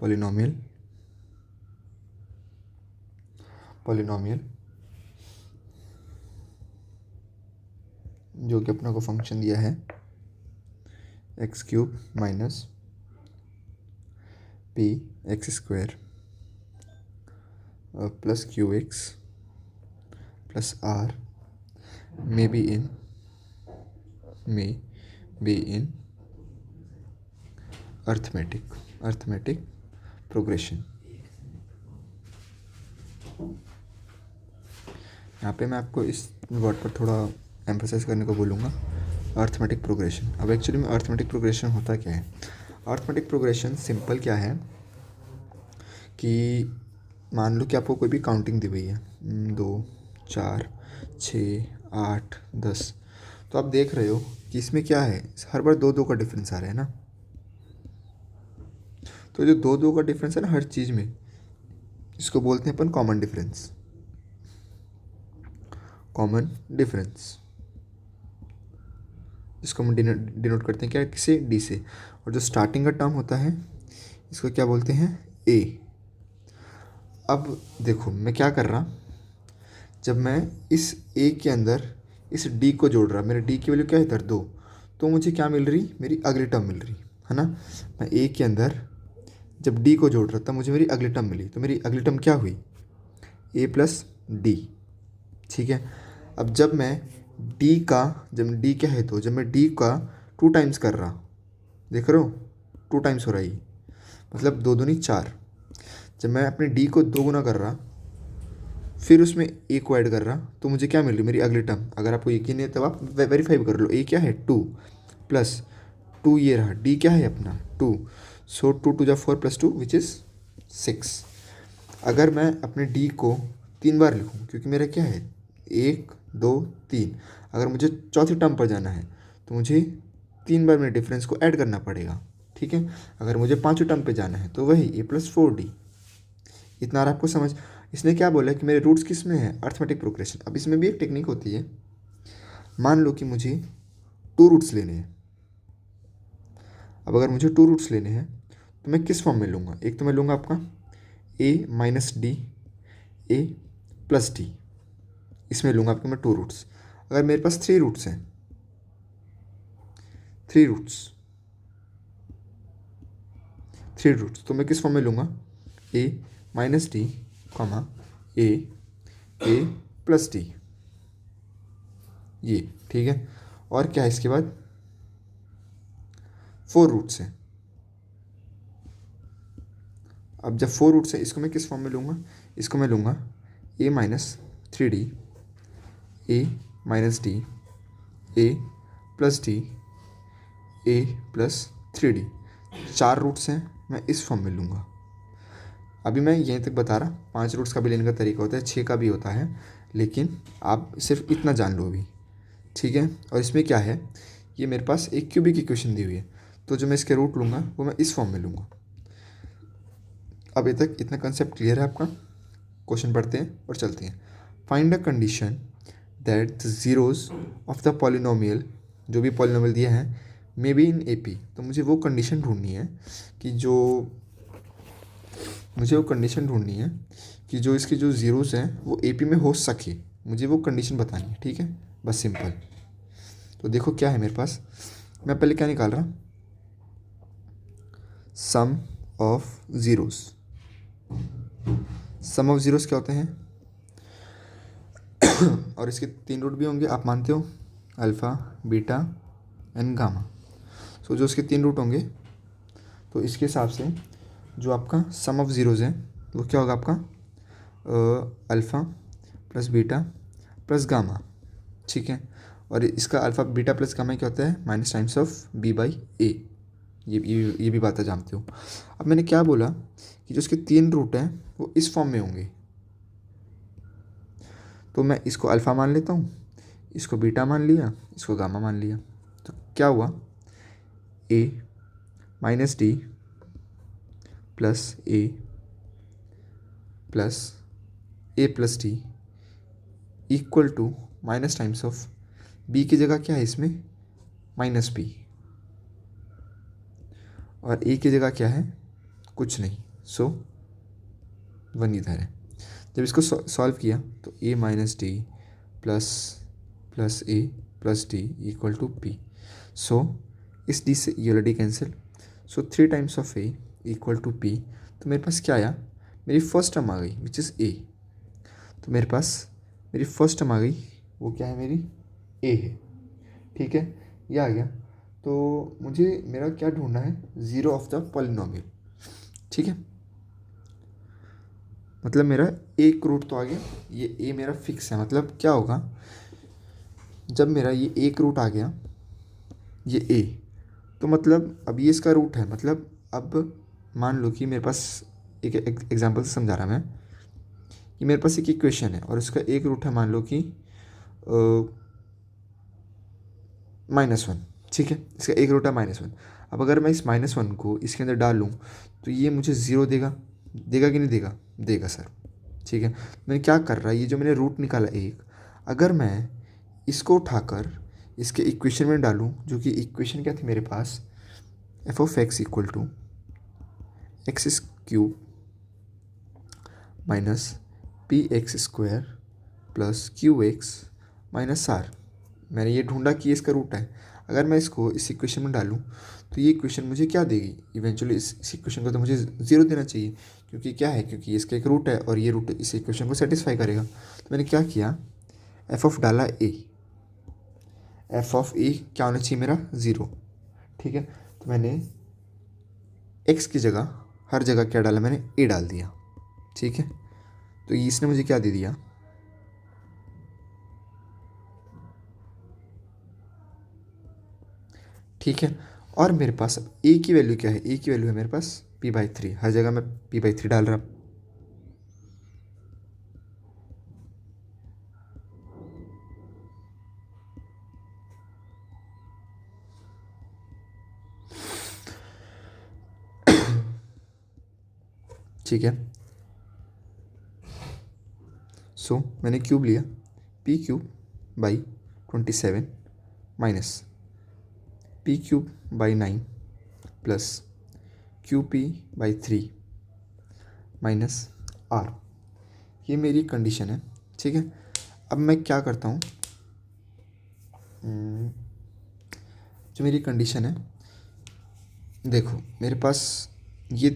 polynomial जो कि अपना को फंक्शन दिया है x³ minus px² plus qx plus r may be in arithmetic progression। यहाँ पे मैं आपको इस वर्ड पर थोड़ा एम्फसाइज करने को बोलूँगा, अर्थमेटिक प्रोग्रेशन। अब एक्चुअली में अर्थमेटिक प्रोग्रेशन होता क्या है, अर्थमेटिक प्रोग्रेशन सिंपल क्या है कि मान लो कि आपको कोई भी काउंटिंग दी हुई है 2 4 6 8 10, तो आप देख रहे हो कि इसमें क्या है, हर बार 2 2 का डिफरेंस आ रहा है ना। तो जो 2 2 का डिफरेंस है ना हर चीज़ में, इसको बोलते हैं अपन कॉमन डिफरेंस, इसको हम डिनोट करते हैं क्या, किसे, डी से। और जो स्टार्टिंग का टर्म होता है इसको क्या बोलते हैं, ए। अब देखो मैं क्या कर रहा, जब मैं इस ए के अंदर इस डी को जोड़ रहा, मेरे डी की वैल्यू क्या है इधर 2, तो मुझे क्या मिल रही, मेरी अगली टर्म मिल रही है ना। मैं ए के अंदर जब डी को जोड़ रहा था मुझे मेरी अगली टर्म मिली, तो मेरी अगली टर्म क्या हुई, ए प्लस डी, ठीक है। अब जब मैं डी का, जब डी क्या है, तो जब मैं डी का 2 टाइम्स कर रहा, देख रहे हो 2 टाइम्स हो रहा है, मतलब 2 दूनी 4। जब मैं अपने डी को 2 गुना कर रहा, फिर उसमें ए को ऐड कर रहा, तो मुझे क्या मिल रही मेरी अगली टर्म। अगर आपको यकीन नहीं है तब आप वेरीफाई कर लो। ए क्या है 2 प्लस 2, ये रहा डी क्या है अपना 2, सो 2 2 जा 4 प्लस 2 विच इज़ 6। अगर मैं अपने डी को 3 बार लिखूं, क्योंकि मेरा क्या है 1 2 3, अगर मुझे चौथी टर्म पर जाना है तो मुझे 3 बार मेरे डिफरेंस को ऐड करना पड़ेगा, ठीक है। अगर मुझे पाँचवीं टर्म पे जाना है तो वही a+4d। इतना आपको समझ। इसने क्या बोला कि मेरे रूट्स किस में है, अर्थमेटिक प्रोग्रेशन। अब इसमें भी एक टेक्निक होती है। मान लो कि मुझे 2 रूट्स लेने हैं। अब अगर मुझे 2 रूट्स लेने हैं तो मैं किस फॉर्म में लूँगा, एक तो मैं लूँगा आपका a-d a+d, इसमें लूँगा आपके मैं 2 रूट्स। अगर मेरे पास 3 रूट्स हैं, 3 रूट्स, 3 रूट्स, तो मैं किस फॉर्म में लूँगा a-d कॉमा a+d, ये ठीक है। और क्या है इसके बाद 4 रूट्स हैं। अब जब 4 रूट्स है, इसको मैं किस फॉर्म में लूँगा, इसको मैं लूँगा a-3d a-d a+d a+3d। 4 roots हैं, मैं इस फॉर्म में लूँगा। अभी मैं यहीं तक बता रहा, 5 रूट्स का भी लेने का तरीका होता है, 6 का भी होता है, लेकिन आप सिर्फ इतना जान लो अभी, ठीक है। और इसमें क्या है, ये मेरे पास एक क्यूबिक इक्वेशन दी हुई है, तो जो मैं इसके रूट लूँगा वो मैं इस फॉर्म में लूँगा। अभी तक इतना कंसेप्ट क्लियर है आपका। क्वेश्चन पढ़ते हैं और चलते हैं। Find a condition that the zeros of the polynomial, जो भी पॉलिनोमियल दिया है, मे बी इन AP। तो मुझे वो कंडीशन ढूंढनी है कि जो इसके जो ज़ीरोज़ हैं वो AP में हो सके, मुझे वो कंडीशन बतानी है, ठीक है, बस सिंपल। तो देखो क्या है मेरे पास, मैं पहले क्या निकाल रहा, sum of zeros. Sum of zeros क्या होते हैं और इसके 3 रूट भी होंगे, आप मानते हो, अल्फ़ा बीटा एंड गामा। सो जो इसके 3 रूट होंगे, तो इसके हिसाब से जो आपका सम ऑफ ज़ीरोज़ है वो क्या होगा आपका alpha plus beta plus gamma, ठीक है। और इसका अल्फ़ा बीटा प्लस गामा क्या होता है, माइनस टाइम्स ऑफ b/a। ये भी बातें जानते हो। अब मैंने क्या बोला कि जो इसके 3 रूट हैं वो इस फॉर्म में होंगे, तो मैं इसको अल्फ़ा मान लेता हूँ, इसको बीटा मान लिया, इसको गामा मान लिया। तो क्या हुआ, a-d plus a+d equal to minus times of b की जगह क्या है इसमें -b, और a की जगह क्या है कुछ नहीं, सो 1 इधर है। जब इसको सॉल्व किया तो a-d plus a+d equal to p। So इस d से ये already cancel, so 3 times of a equal to p। तो मेरे पास क्या आया, मेरी फर्स्ट टर्म आ गई विच इज़ a। तो मेरे पास मेरी फर्स्ट टर्म आ गई, वो क्या है मेरी a है, ठीक है, ये आ गया। तो मुझे मेरा क्या ढूंढना है, ज़ीरो ऑफ द पॉलिनोमियल, ठीक है। मतलब मेरा एक रूट तो आ गया, ये a मेरा फिक्स है। मतलब क्या होगा, जब मेरा ये एक रूट आ गया ये a, तो मतलब अब ये इसका रूट है। मतलब अब मान लो कि मेरे पास एक एग्जांपल से समझा रहा मैं, कि मेरे पास एक इक्वेशन है और इसका एक रूट है, मान लो कि -1, ठीक है, इसका एक रूट है -1। अब अगर मैं इस -1 को इसके अंदर डालूँ तो ये मुझे ज़ीरो देगा, देगा कि नहीं देगा, देगा सर, ठीक है। मैंने क्या कर रहा है, ये जो मैंने रूट निकाला एक, अगर मैं इसको उठाकर इसके इक्वेशन में डालूँ, जो कि इक्वेशन क्या थी मेरे पास, f(x) equal to x³ minus px² plus qx minus r। मैंने ये ढूंढा कि इसका रूट है। अगर मैं इसको इस इक्वेशन में डालूँ तो ये इक्वेशन मुझे क्या देगी, इवेंचुअली इस इक्वेशन को तो मुझे ज़ीरो देना चाहिए, क्योंकि क्या है, क्योंकि इसका एक रूट है और ये रूट इस इक्वेशन को सेटिस्फाई करेगा। तो मैंने क्या किया, f ऑफ डाला a, एफ ऑफ ए क्या होना चाहिए मेरा, 0। ठीक है, तो मैंने एक्स की जगह हर जगह क्या डाला, मैंने ए डाल दिया। ठीक है, तो इसने मुझे क्या दे दिया, ठीक है। और मेरे पास अब ए की वैल्यू क्या है, ए की वैल्यू है मेरे पास p/3, हर जगह मैं p/3 डाल रहा। ठीक है, सो मैंने क्यूब लिया, p³/27 minus p³/9 plus QP/3 minus R। ये मेरी कंडीशन है। ठीक है, अब मैं क्या करता हूँ, जो मेरी कंडीशन है, देखो मेरे पास ये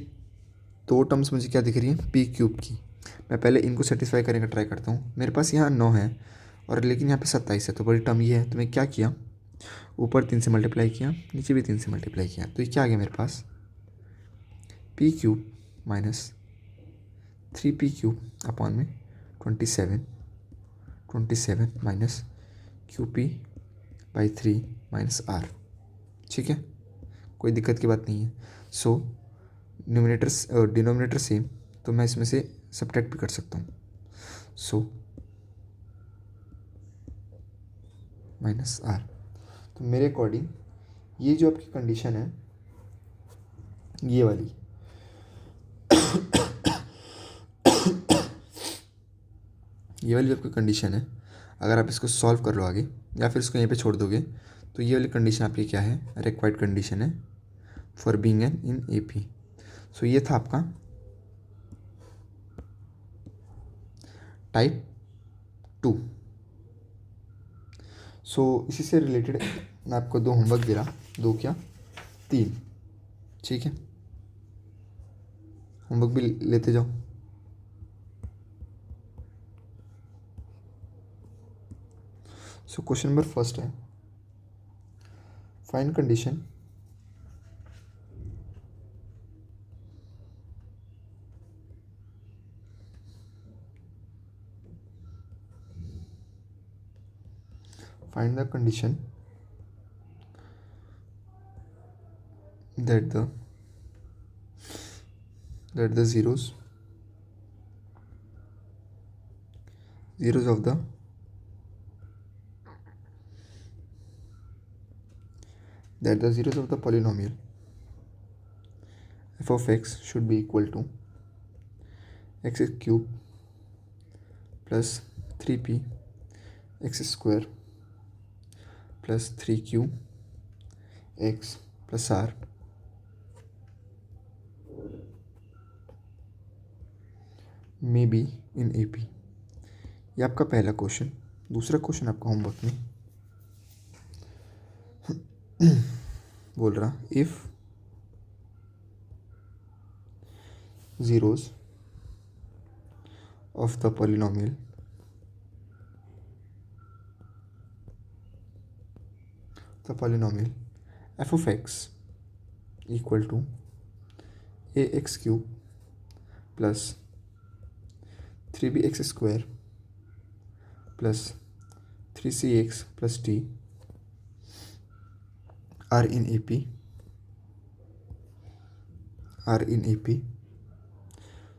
दो टर्म्स मुझे क्या दिख रही है, p³ की। मैं पहले इनको सेटिस्फाई करने का ट्राई करता हूँ। मेरे पास यहाँ 9 है और लेकिन यहाँ पे 27 है, तो बड़ी टर्म ये है। तो मैं क्या किया, ऊपर 3 से मल्टीप्लाई किया, नीचे भी 3 से मल्टीप्लाई किया, तो ये क्या आ गया मेरे पास, p³ माइनस 3p³ अपॉन में 27 माइनस QP/3 माइनस R। ठीक है, कोई दिक्कत की बात नहीं है। सो न्यूमिनेटर डिनोमिनेटर सेम, तो मैं इसमें से सब्ट्रैक्ट भी कर सकता हूँ। सो माइनस R, तो मेरे अकॉर्डिंग ये जो आपकी कंडीशन है, ये वाली, ये वाली जो आपकी कंडीशन है, अगर आप इसको सॉल्व कर लो आगे या फिर इसको यहीं पे छोड़ दोगे, तो ये वाली कंडीशन आपकी क्या है, रिक्वायर्ड कंडीशन है for being an in AP। सो ये था आपका टाइप 2। सो इसी से रिलेटेड मैं आपको 2 होमवर्क दे रहा, 2 क्या 3। ठीक है, होमवर्क भी लेते जाओ। सो क्वेश्चन नंबर फर्स्ट है, find condition find the condition that the zeros of the polynomial f of x should be equal to x cube plus 3p x square plus 3q x plus r may be in AP। ये आपका पहला क्वेश्चन। दूसरा क्वेश्चन आपका होमवर्क में बोल रहा, if zeros of the polynomial f of x equal to ax cube plus 3bx square plus 3cx plus t are in AP।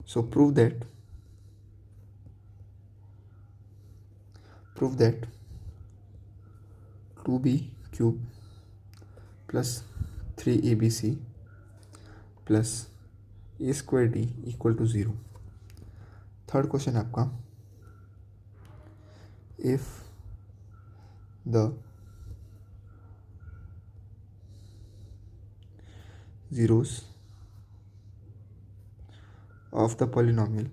So prove that 2b cube plus 3abc plus a square d equal to 0। Third question आपका, if the zeros of the polynomial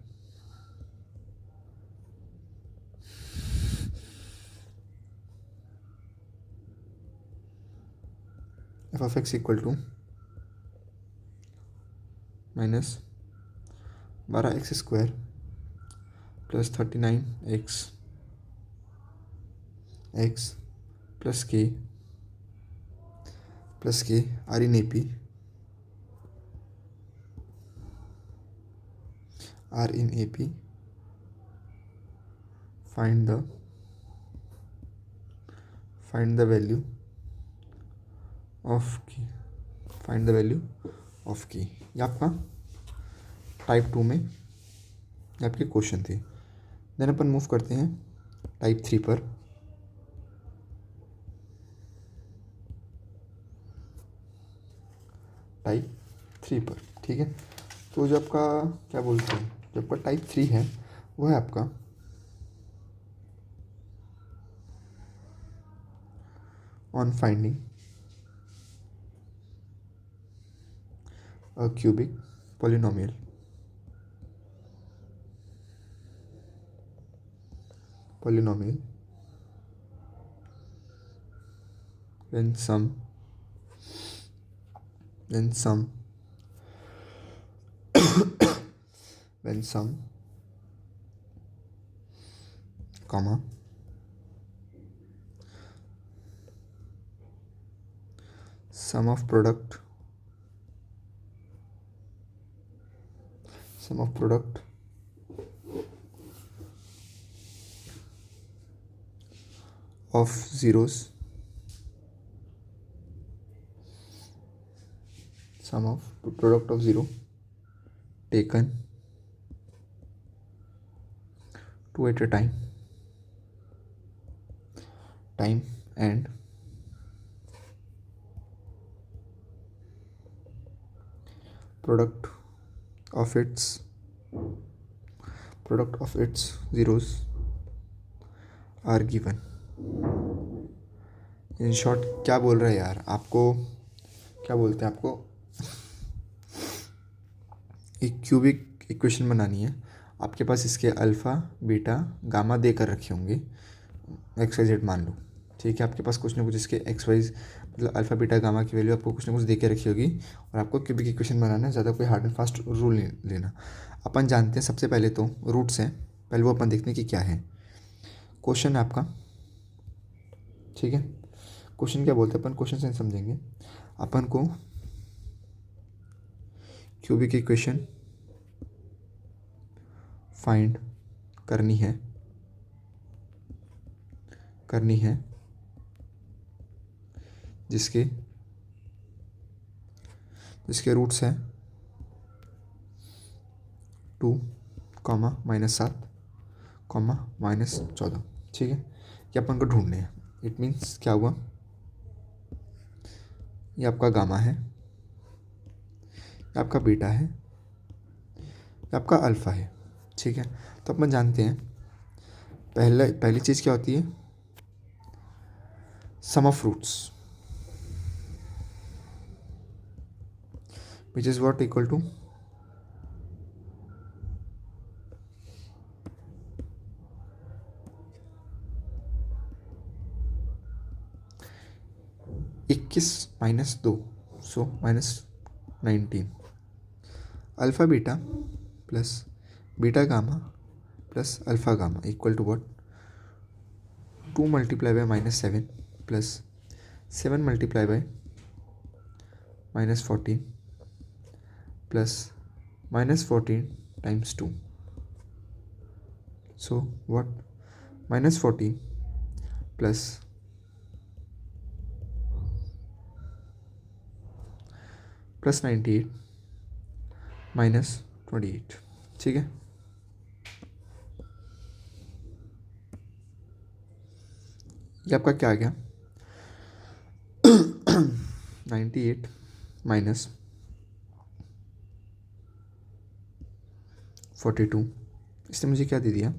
f of x equal to minus 12x square plus 39x plus k are in AP find the value of key, find the value of key। ये आपका टाइप 2 में ये आपके क्वेश्चन थे। देन अपन मूव करते हैं टाइप 3 पर। ठीक है। तो जो आपका क्या बोलते हैं, जो आपका टाइप 3 है वो है आपका on finding a cubic polynomial when sum comma sum of product of zeros, sum of product of zero taken two at a time and product of its zeros are given। In short क्या बोल रहा है यार, आपको क्या बोलते हैं, आपको एक क्यूबिक इक्वेशन बनानी है। आपके पास इसके अल्फ़ा बीटा गामा देकर रखे होंगे, एक्स वाई जेड मान लो, ठीक है। आपके पास कुछ ना कुछ इसके एक्स वाई मतलब अल्फ़ा बीटा गामा की वैल्यू आपको कुछ ना कुछ दे के रखी होगी, और आपको क्यूबिक इक्वेशन बनाना है। ज़्यादा कोई हार्ड एंड फास्ट रूल नहीं लेना। अपन जानते हैं सबसे पहले तो रूट्स हैं, पहले वो अपन देखते हैं कि क्या है। क्वेश्चन है आपका, ठीक है। क्वेश्चन क्या बोलते हैं अपन, क्वेश्चन से समझेंगे। अपन को क्यूबिक इक्वेशन फाइंड करनी है जिसके रूट्स हैं 2, -7, -14, ठीक है। ये अपन को ढूंढने हैं। इट मीन्स क्या हुआ, ये आपका गामा है, ये आपका बीटा है, ये आपका अल्फ़ा है, ठीक है। तो अपन जानते हैं पहली चीज़ क्या होती है, sum of roots, which is what equal to -2, so -19। Alpha beta plus beta gamma plus alpha gamma equal to what, 2 multiply by -7 plus 7 multiply by -14 plus -14 times 2, so what, -14 plus +98 -28, ठीक है। ये आपका क्या आ गया, 98 माइनस 42, इसने मुझे क्या दे दिया,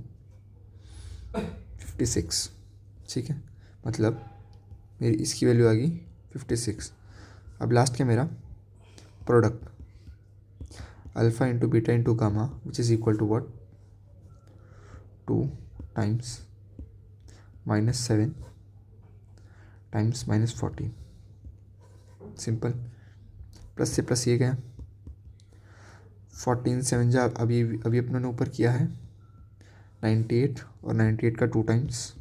56, ठीक है। मतलब मेरी इसकी वैल्यू आ गई 56। अब लास्ट क्या मेरा product, alpha into beta into gamma which is equal to what, 2 times -7 times -14, simple. Plus से प्लस ये गया, 14 7 जा अभी अपने ने ऊपर किया है 98, और 98 का 2 टाइम्स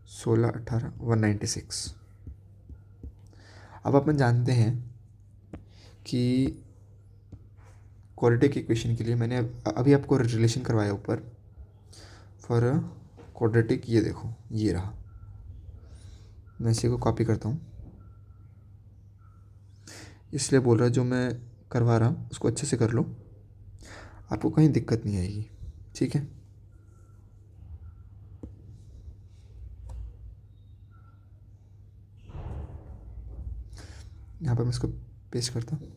16 18 196। अब अपन जानते हैं कि क्वाड्रेटिक इक्वेशन के लिए मैंने अभी आपको रिलेशन करवाया ऊपर फॉर क्वाड्रेटिक। ये देखो, ये रहा, मैं इसी को कॉपी करता हूँ, इसलिए बोल रहा जो मैं करवा रहा हूँ उसको अच्छे से कर लो, आपको कहीं दिक्कत नहीं आएगी, ठीक है। यहाँ पर मैं इसको पेस्ट करता हूँ,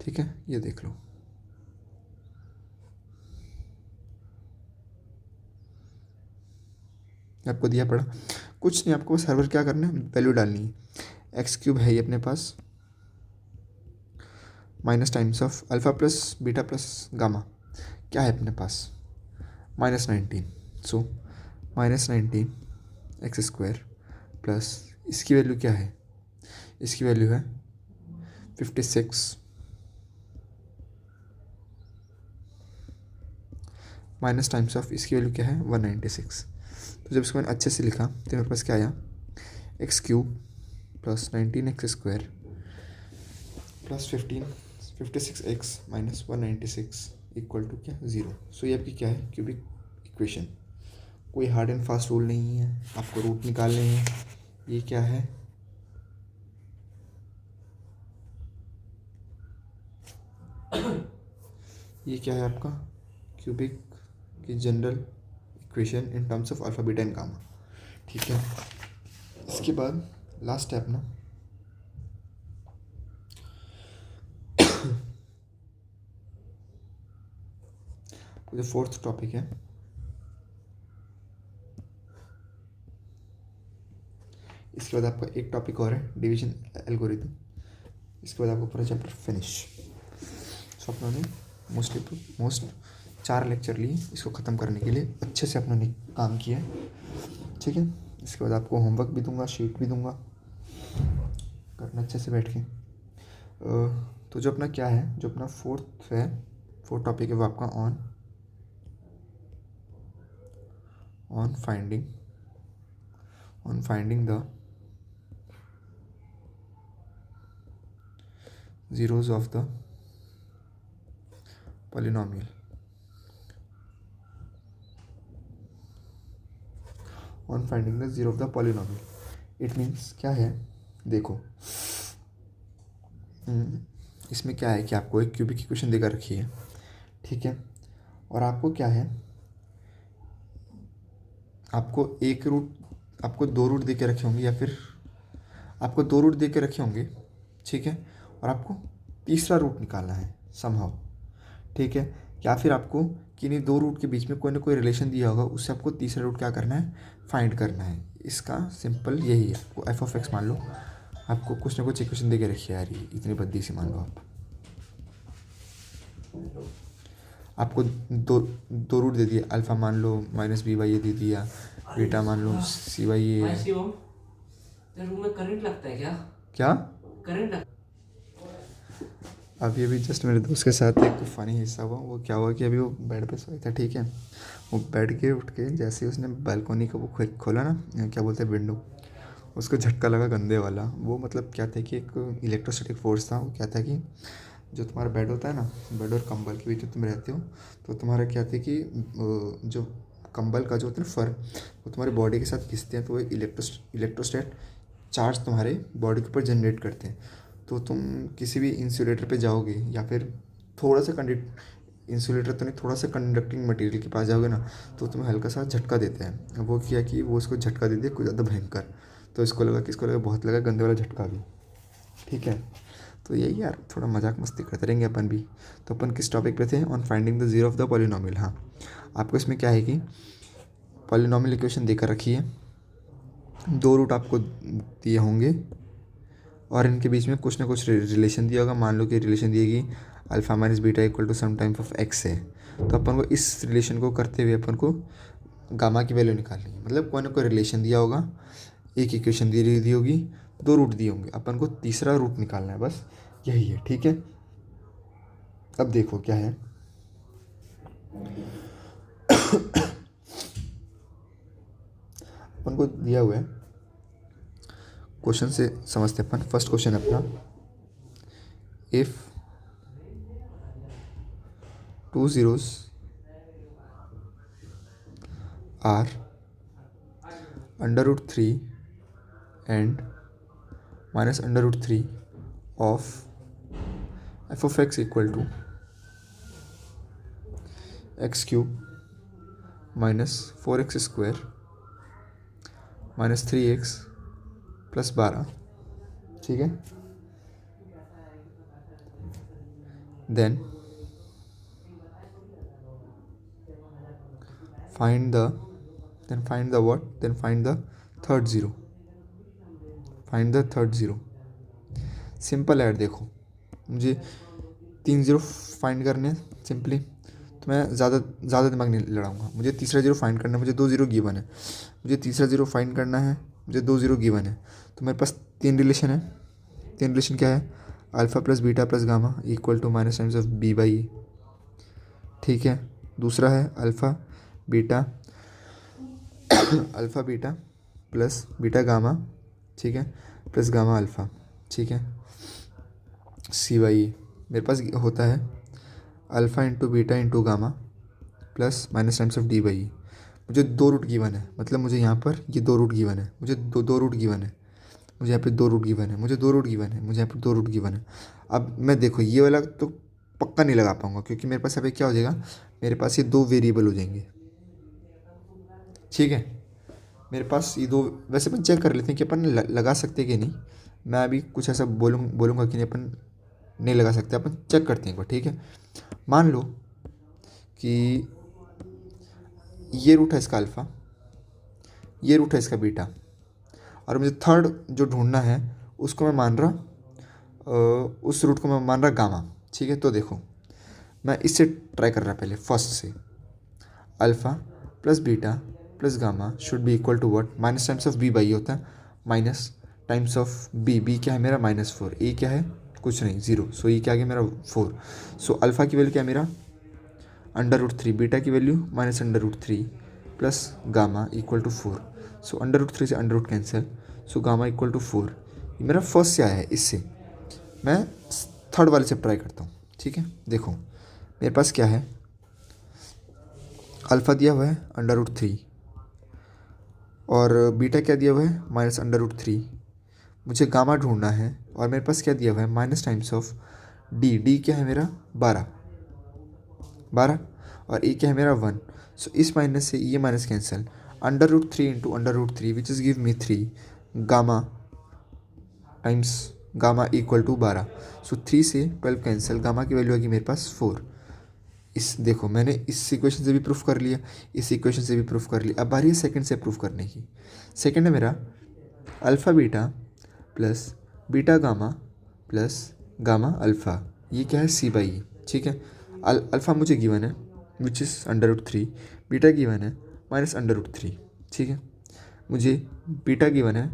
ठीक है, ये देख लो। आपको दिया पड़ा कुछ नहीं, आपको सर्वर क्या करना है, वैल्यू डालनी है। एक्स क्यूब है ये अपने पास, minus times of alpha plus beta plus gamma क्या है अपने पास, -19। सो -19 एक्स स्क्वायर प्लस इसकी वैल्यू क्या है, इसकी वैल्यू है 56 माइनस टाइम्स ऑफ इसकी वैल्यू क्या है 196। तो जब इसको मैंने अच्छे से लिखा तो मेरे पास क्या आया, x cube plus 19 x square plus 56 x minus 196 equal to क्या, 0। सो ये आपकी क्या है, क्यूबिक इक्वेशन। कोई हार्ड एंड फास्ट रूल नहीं है, आपको रूट निकालने हैं। ये क्या है, ये क्या है आपका क्यूबिक की general equation in terms of alpha beta and gamma, ठीक है। इसके बाद लास्ट स्टेप ना, जो फोर्थ टॉपिक है, इसके बाद आपका एक टॉपिक और है डिवीजन एल्गोरिथम। इसके बाद आपको पूरा चैप्टर फिनिश। सो अपनों ने मोस्ट 4 लेक्चर लिए इसको ख़त्म करने के लिए, अच्छे से अपनों ने काम किया, ठीक है। इसके बाद आपको होमवर्क भी दूंगा, शीट भी दूंगा, करना अच्छे से बैठ के। तो जो अपना क्या है, जो अपना फोर्थ टॉपिक है वो आपका on finding the zeros of the polynomial। On finding the zero of the polynomial, it means क्या है, देखो इसमें क्या है कि आपको एक क्यूबिक इक्वेशन देकर रखी है, ठीक है, और आपको क्या है, आपको 2 रूट दे के रखे होंगे, या फिर आपको 2 रूट दे के रखे होंगे, ठीक है, और आपको तीसरा रूट निकालना है समहाउ, ठीक है। या फिर आपको किन्हीं 2 रूट के बीच में कोई ना कोई रिलेशन दिया होगा, उससे आपको तीसरा रूट क्या करना है, फाइंड करना है। इसका सिंपल यही है, आपको एफ ऑफ एक्स मान लो, आपको कुछ ना कुछ इक्वेशन दे के रखी है यार, ये इतनी बद्दी सी मान लो आपको दो रूट दे दिए, अल्फ़ा मान लो -b/a ये दे दिया, बीटा मान लो c/a है। रूम में करंट लगता है क्या? क्या करंट अभी जस्ट मेरे दोस्त के साथ एक फ़नी हिस्सा हुआ। वो क्या हुआ कि अभी वो बेड पे सोया था, ठीक है, वो बेड के उठ के जैसे ही उसने बालकोनी का वो खोला ना, क्या बोलते हैं, विंडो, उसको झटका लगा गंदे वाला। वो मतलब क्या था कि एक इलेक्ट्रोस्टैटिक फोर्स था। वो क्या था कि जो तुम्हारा बेड होता है ना, बेड और कंबल के बीच में तुम रहते हो, तो तुम्हारा क्या था कि जो कंबल का जो होता है ना फर, वो तुम्हारी बॉडी के साथ घिसते हैं, तो वो इलेक्ट्रोस्टैट चार्ज तुम्हारे बॉडी के ऊपर जनरेट करते हैं। तो तुम किसी भी इंसुलेटर पे जाओगे, या फिर थोड़ा सा इंसुलेटर तो नहीं, थोड़ा सा कंडक्टिंग मटेरियल के पास जाओगे ना, तो तुम्हें हल्का सा झटका देते हैं। वो किया कि वो उसको झटका दे दिया कुछ ज़्यादा भयंकर, तो इसको लगा बहुत लगा गंदे वाला झटका भी, ठीक है। तो यही यार, थोड़ा मजाक मस्ती करते रहेंगे अपन भी। तो अपन किस टॉपिक पे थे, on finding the zero of the polynomial. हाँ, आपको इसमें क्या है कि पॉलिनॉमियल इक्वेशन देकर रखी है, 2 रूट आपको दिए होंगे, और इनके बीच में कुछ ना कुछ रिलेशन दिया होगा। मान लो कि रिलेशन दिएगी alpha minus beta equal to some times of x है, तो अपन को इस रिलेशन को करते हुए अपन को गामा की वैल्यू निकालनी है। मतलब कोई ना कोई रिलेशन दिया होगा, एक इक्वेशन दी होगी, 2 रूट दिए होंगे, अपन को तीसरा रूट निकालना है, बस यही है, ठीक है। अब देखो क्या है, अपन को दिया हुआ है, क्वेश्चन से समझते हैं अपन। फर्स्ट क्वेश्चन है अपना, if two zeros are √3 and -√3 of f of x equal to x cube minus 4x square minus 3x plus 12, ठीक है। Then find the third zero, find the third zero। Simple है, देखो मुझे 3 ज़ीरो फाइंड करने हैं सिंपली, तो मैं ज़्यादा दिमाग नहीं लड़ाऊंगा। मुझे तीसरा ज़ीरो फाइंड करना है, मुझे 2 ज़ीरो गिवन है, मुझे तीसरा ज़ीरो फाइंड करना है, मुझे 2 ज़ीरो गिवन है। तो मेरे पास 3 रिलेशन है। 3 रिलेशन क्या है? Alpha plus beta plus gamma equal to minus times of b by a, ठीक है। दूसरा है alpha beta plus beta gamma, ठीक है, प्लस गामा अल्फ़ा, ठीक है, सी बाई ए। मेरे पास होता है alpha into beta into gamma plus minus times of d by e. मुझे 2 रूट गिवन है, मतलब मुझे यहाँ पर ये 2 रूट गिवन है, मुझे दो रूट गिवन है, मुझे यहाँ पे 2 रूट गिवन है, मुझे 2 रूट गिवन है, मुझे यहाँ पे 2 रूट गिवन है। अब मैं देखो ये वाला तो पक्का नहीं लगा पाऊंगा, क्योंकि मेरे पास यहाँ पे क्या हो जाएगा, मेरे पास ये 2 वेरिएबल हो जाएंगे, ठीक है। मेरे पास ये 2, वैसे अपन चेक कर लेते हैं कि अपन लगा सकते कि नहीं। मैं अभी कुछ ऐसा बोलूँगा कि नहीं अपन नहीं लगा सकते, अपन चेक करते हैं एक बार, ठीक है। मान लो कि ये रूट है इसका अल्फ़ा, ये रूट है इसका बीटा, और मुझे थर्ड जो ढूंढना है उसको मैं मान रहा उस रूट को मैं मान रहा गामा, ठीक है। तो देखो मैं इससे ट्राई कर रहा पहले, फर्स्ट से alpha plus beta plus gamma should be equal to what, minus times of b by होता है, माइनस टाइम्स ऑफ बी क्या है मेरा -4, ए क्या है कुछ नहीं 0, सो ये क्या आ गया मेरा 4। सो अल्फ़ा की वैल्यू क्या है मेरा √3, बीटा की value -√3 plus gamma equal to 4। So √3 से under root cancel, so gamma equal to 4। ये मेरा फर्स्ट से आया है, इससे मैं थर्ड वाले से ट्राई करता हूँ, ठीक है। देखो मेरे पास क्या है, अल्फ़ा दिया हुआ है √3 और बीटा क्या दिया हुआ है -√3। मुझे गामा ढूंढना है और मेरे पास क्या दिया हुआ है माइनस टाइम्स ऑफ डी क्या है मेरा 12 और ए क्या है मेरा 1। सो इस माइनस से ये minus cancel, √3 into √3 which is give me 3, gamma times gamma equal to 12। So 3 से 12 कैंसिल, गामा की वैल्यू आएगी मेरे पास 4। इस देखो मैंने इस इक्वेशन से भी प्रूफ कर लिया, इस इक्वेशन से भी प्रूफ कर लिया। अब बारी है सेकंड से प्रूफ करने की। सेकंड है मेरा alpha beta plus beta gamma plus gamma alpha, ये क्या है सी बाई ई, ठीक है। अल्फ़ा मुझे गिवन है विच इज़ √3, बीटा गिवन है -√3, ठीक है। मुझे बीटा गिवन है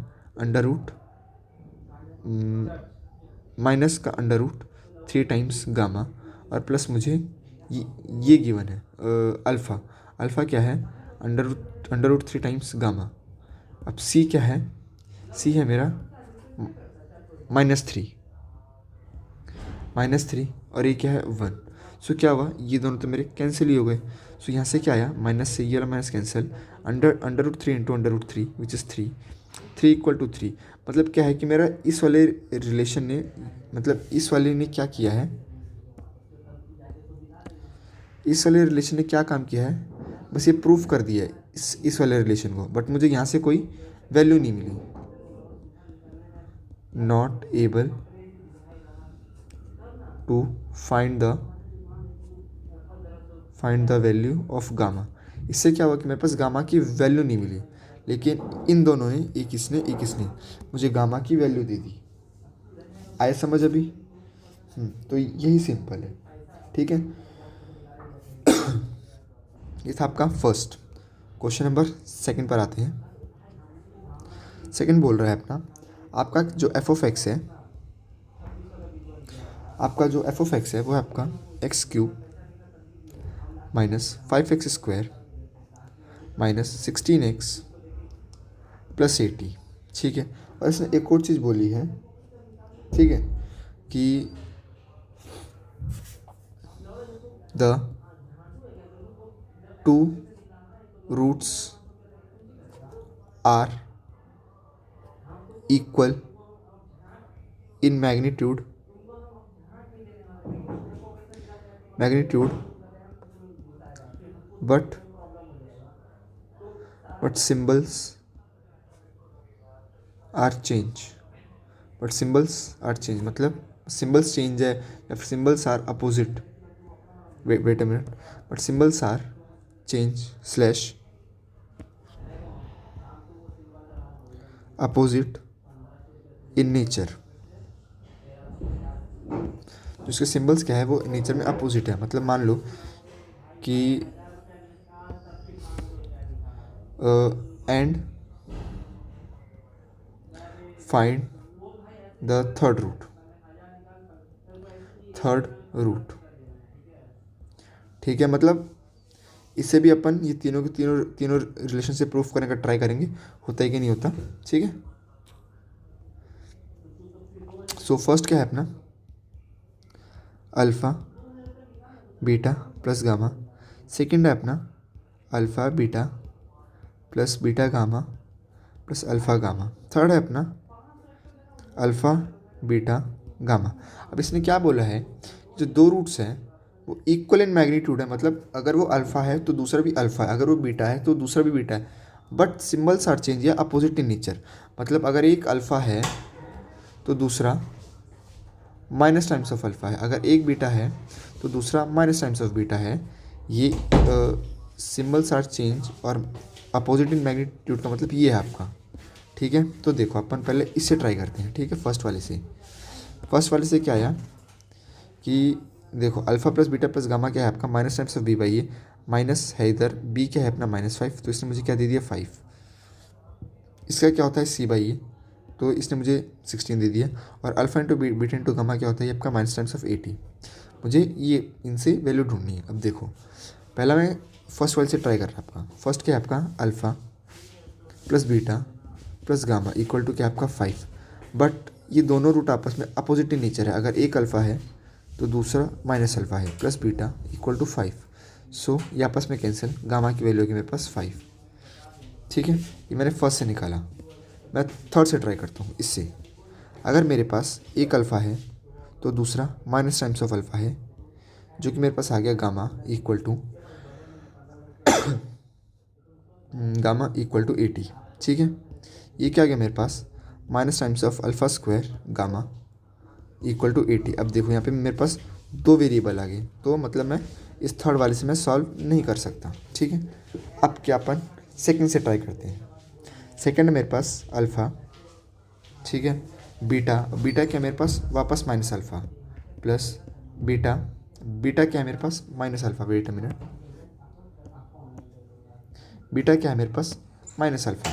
माइनस का √3 टाइम्स गामा, और प्लस मुझे ये गिवन है अल्फ़ा क्या है √3 टाइम्स गामा। अब सी क्या है, सी है मेरा -3 और ये क्या है 1। सो क्या हुआ, ये दोनों तो मेरे कैंसिल ही हो गए। सो यहाँ से क्या आया, माइनस से ये वाला minus cancel, √3 into √3 which is 3 equal to 3। मतलब क्या है कि मेरा इस वाले रिलेशन ने, मतलब इस वाले ने क्या किया है, इस वाले रिलेशन ने क्या काम किया है, बस ये प्रूफ कर दिया है इस वाले रिलेशन को, बट मुझे यहाँ से कोई वैल्यू नहीं मिली। Not able to find the value of gamma. इससे क्या हुआ कि मेरे पास गामा की वैल्यू नहीं मिली, लेकिन इन दोनों ने, एक इसने मुझे गामा की वैल्यू दे दी। आए समझ अभी? तो यही सिंपल है, ठीक है। ये था आपका फर्स्ट क्वेश्चन। नंबर सेकंड पर आते हैं। सेकंड बोल रहा है अपना, आपका जो f ऑफ x है, आपका जो f ऑफ x है वो है आपका x³ -5x² -16x प्लस 80, ठीक है। और इसने एक और चीज़ बोली है, ठीक है, कि the two roots are equal in magnitude but symbols are change, मतलब सिम्बल्स चेंज है या फिर symbols are opposite, wait a minute, but symbols are change slash opposite in nature. जो इसके सिम्बल्स क्या है वो नेचर में अपोजिट है। मतलब मान लो कि and find the third root, ठीक है। मतलब इससे भी अपन ये तीनों के तीनों रिलेशन से प्रूफ करने का ट्राई करेंगे, होता है कि नहीं होता, ठीक है। सो फर्स्ट क्या है अपना, alpha beta plus gamma. Second है अपना alpha beta plus beta gamma plus alpha gamma. Third है अपना अल्फ़ा बीटा गामा। अब इसने क्या बोला है, जो दो रूट्स हैं वो इक्वल इन मैग्नीट्यूड है, मतलब अगर वो अल्फ़ा है तो दूसरा भी अल्फ़ा है, अगर वो बीटा है तो दूसरा भी बीटा है, बट सिम्बल्स आर चेंज या अपोजिट इन नेचर। मतलब अगर एक अल्फ़ा है तो दूसरा माइनस टाइम्स ऑफ अल्फ़ा है, अगर एक बीटा है तो दूसरा माइनस टाइम्स ऑफ बीटा है। ये सिम्बल्स आर चेंज और अपोजिट इन मैग्नीट्यूड का मतलब ये है आपका, ठीक है। तो देखो अपन पहले इससे ट्राई करते हैं, ठीक है। फर्स्ट वाले से क्या आया कि देखो alpha plus beta plus gamma क्या है आपका, minus times of b by a, minus है इधर, बी क्या है अपना -5, तो इसने मुझे क्या दे दिया 5। इसका क्या होता है सी बाई ए, तो इसने मुझे 16 दे दिया। और alpha into beta into gamma क्या होता है, ये आपका माइनस टाइम्स ऑफ 80। मुझे ये इनसे वैल्यू ढूंढनी है। अब देखो पहला मैं फर्स्ट वाले से ट्राई कर रहा हूँ। आपका फर्स्ट क्या है आपका, alpha plus beta plus gamma equal to क्या आपका 5, बट ये दोनों रूट आपस में अपोजिट इन नेचर है। अगर एक अल्फ़ा है तो दूसरा माइनस अल्फ़ा है, प्लस बीटा इक्वल टू 5, सो ये आपस में कैंसिल, गामा की वैल्यू होगी मेरे पास 5, ठीक है। ये मैंने फर्स्ट से निकाला। मैं थर्ड से ट्राई करता हूँ। इससे अगर मेरे पास एक अल्फ़ा है तो दूसरा माइनस टाइम्स ऑफ अल्फ़ा है, जो कि मेरे पास आ गया गामा इक्वल टू 80, ठीक है। ये क्या आ गया मेरे पास, minus times of alpha square gamma equal to 80। अब देखो यहाँ पे मेरे पास दो वेरिएबल आ गए, तो मतलब मैं इस थर्ड वाले से मैं सॉल्व नहीं कर सकता, ठीक है। अब क्या अपन सेकंड से ट्राई करते हैं। सेकंड मेरे पास अल्फ़ा, ठीक है, बीटा क्या मेरे पास वापस माइनस अल्फ़ा प्लस बीटा क्या है मेरे पास minus alpha, wait a minute, beta क्या है मेरे पास minus alpha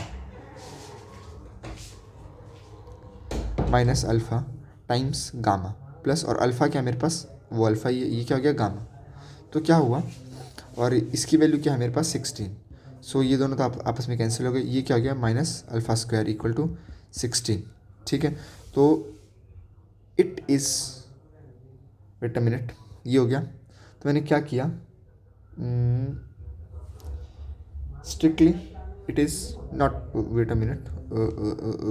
times gamma plus, और अल्फ़ा क्या है मेरे पास, वो अल्फ़ा, ये क्या हो गया गामा। तो क्या हुआ, और इसकी वैल्यू क्या है मेरे पास 16, सो ये दोनों तो आपस में कैंसिल हो गए। ये क्या हो गया, minus alpha square equal to 16, ठीक है। तो it is, wait a minute, ये हो गया। तो मैंने क्या किया, strictly it is not, wait a minute,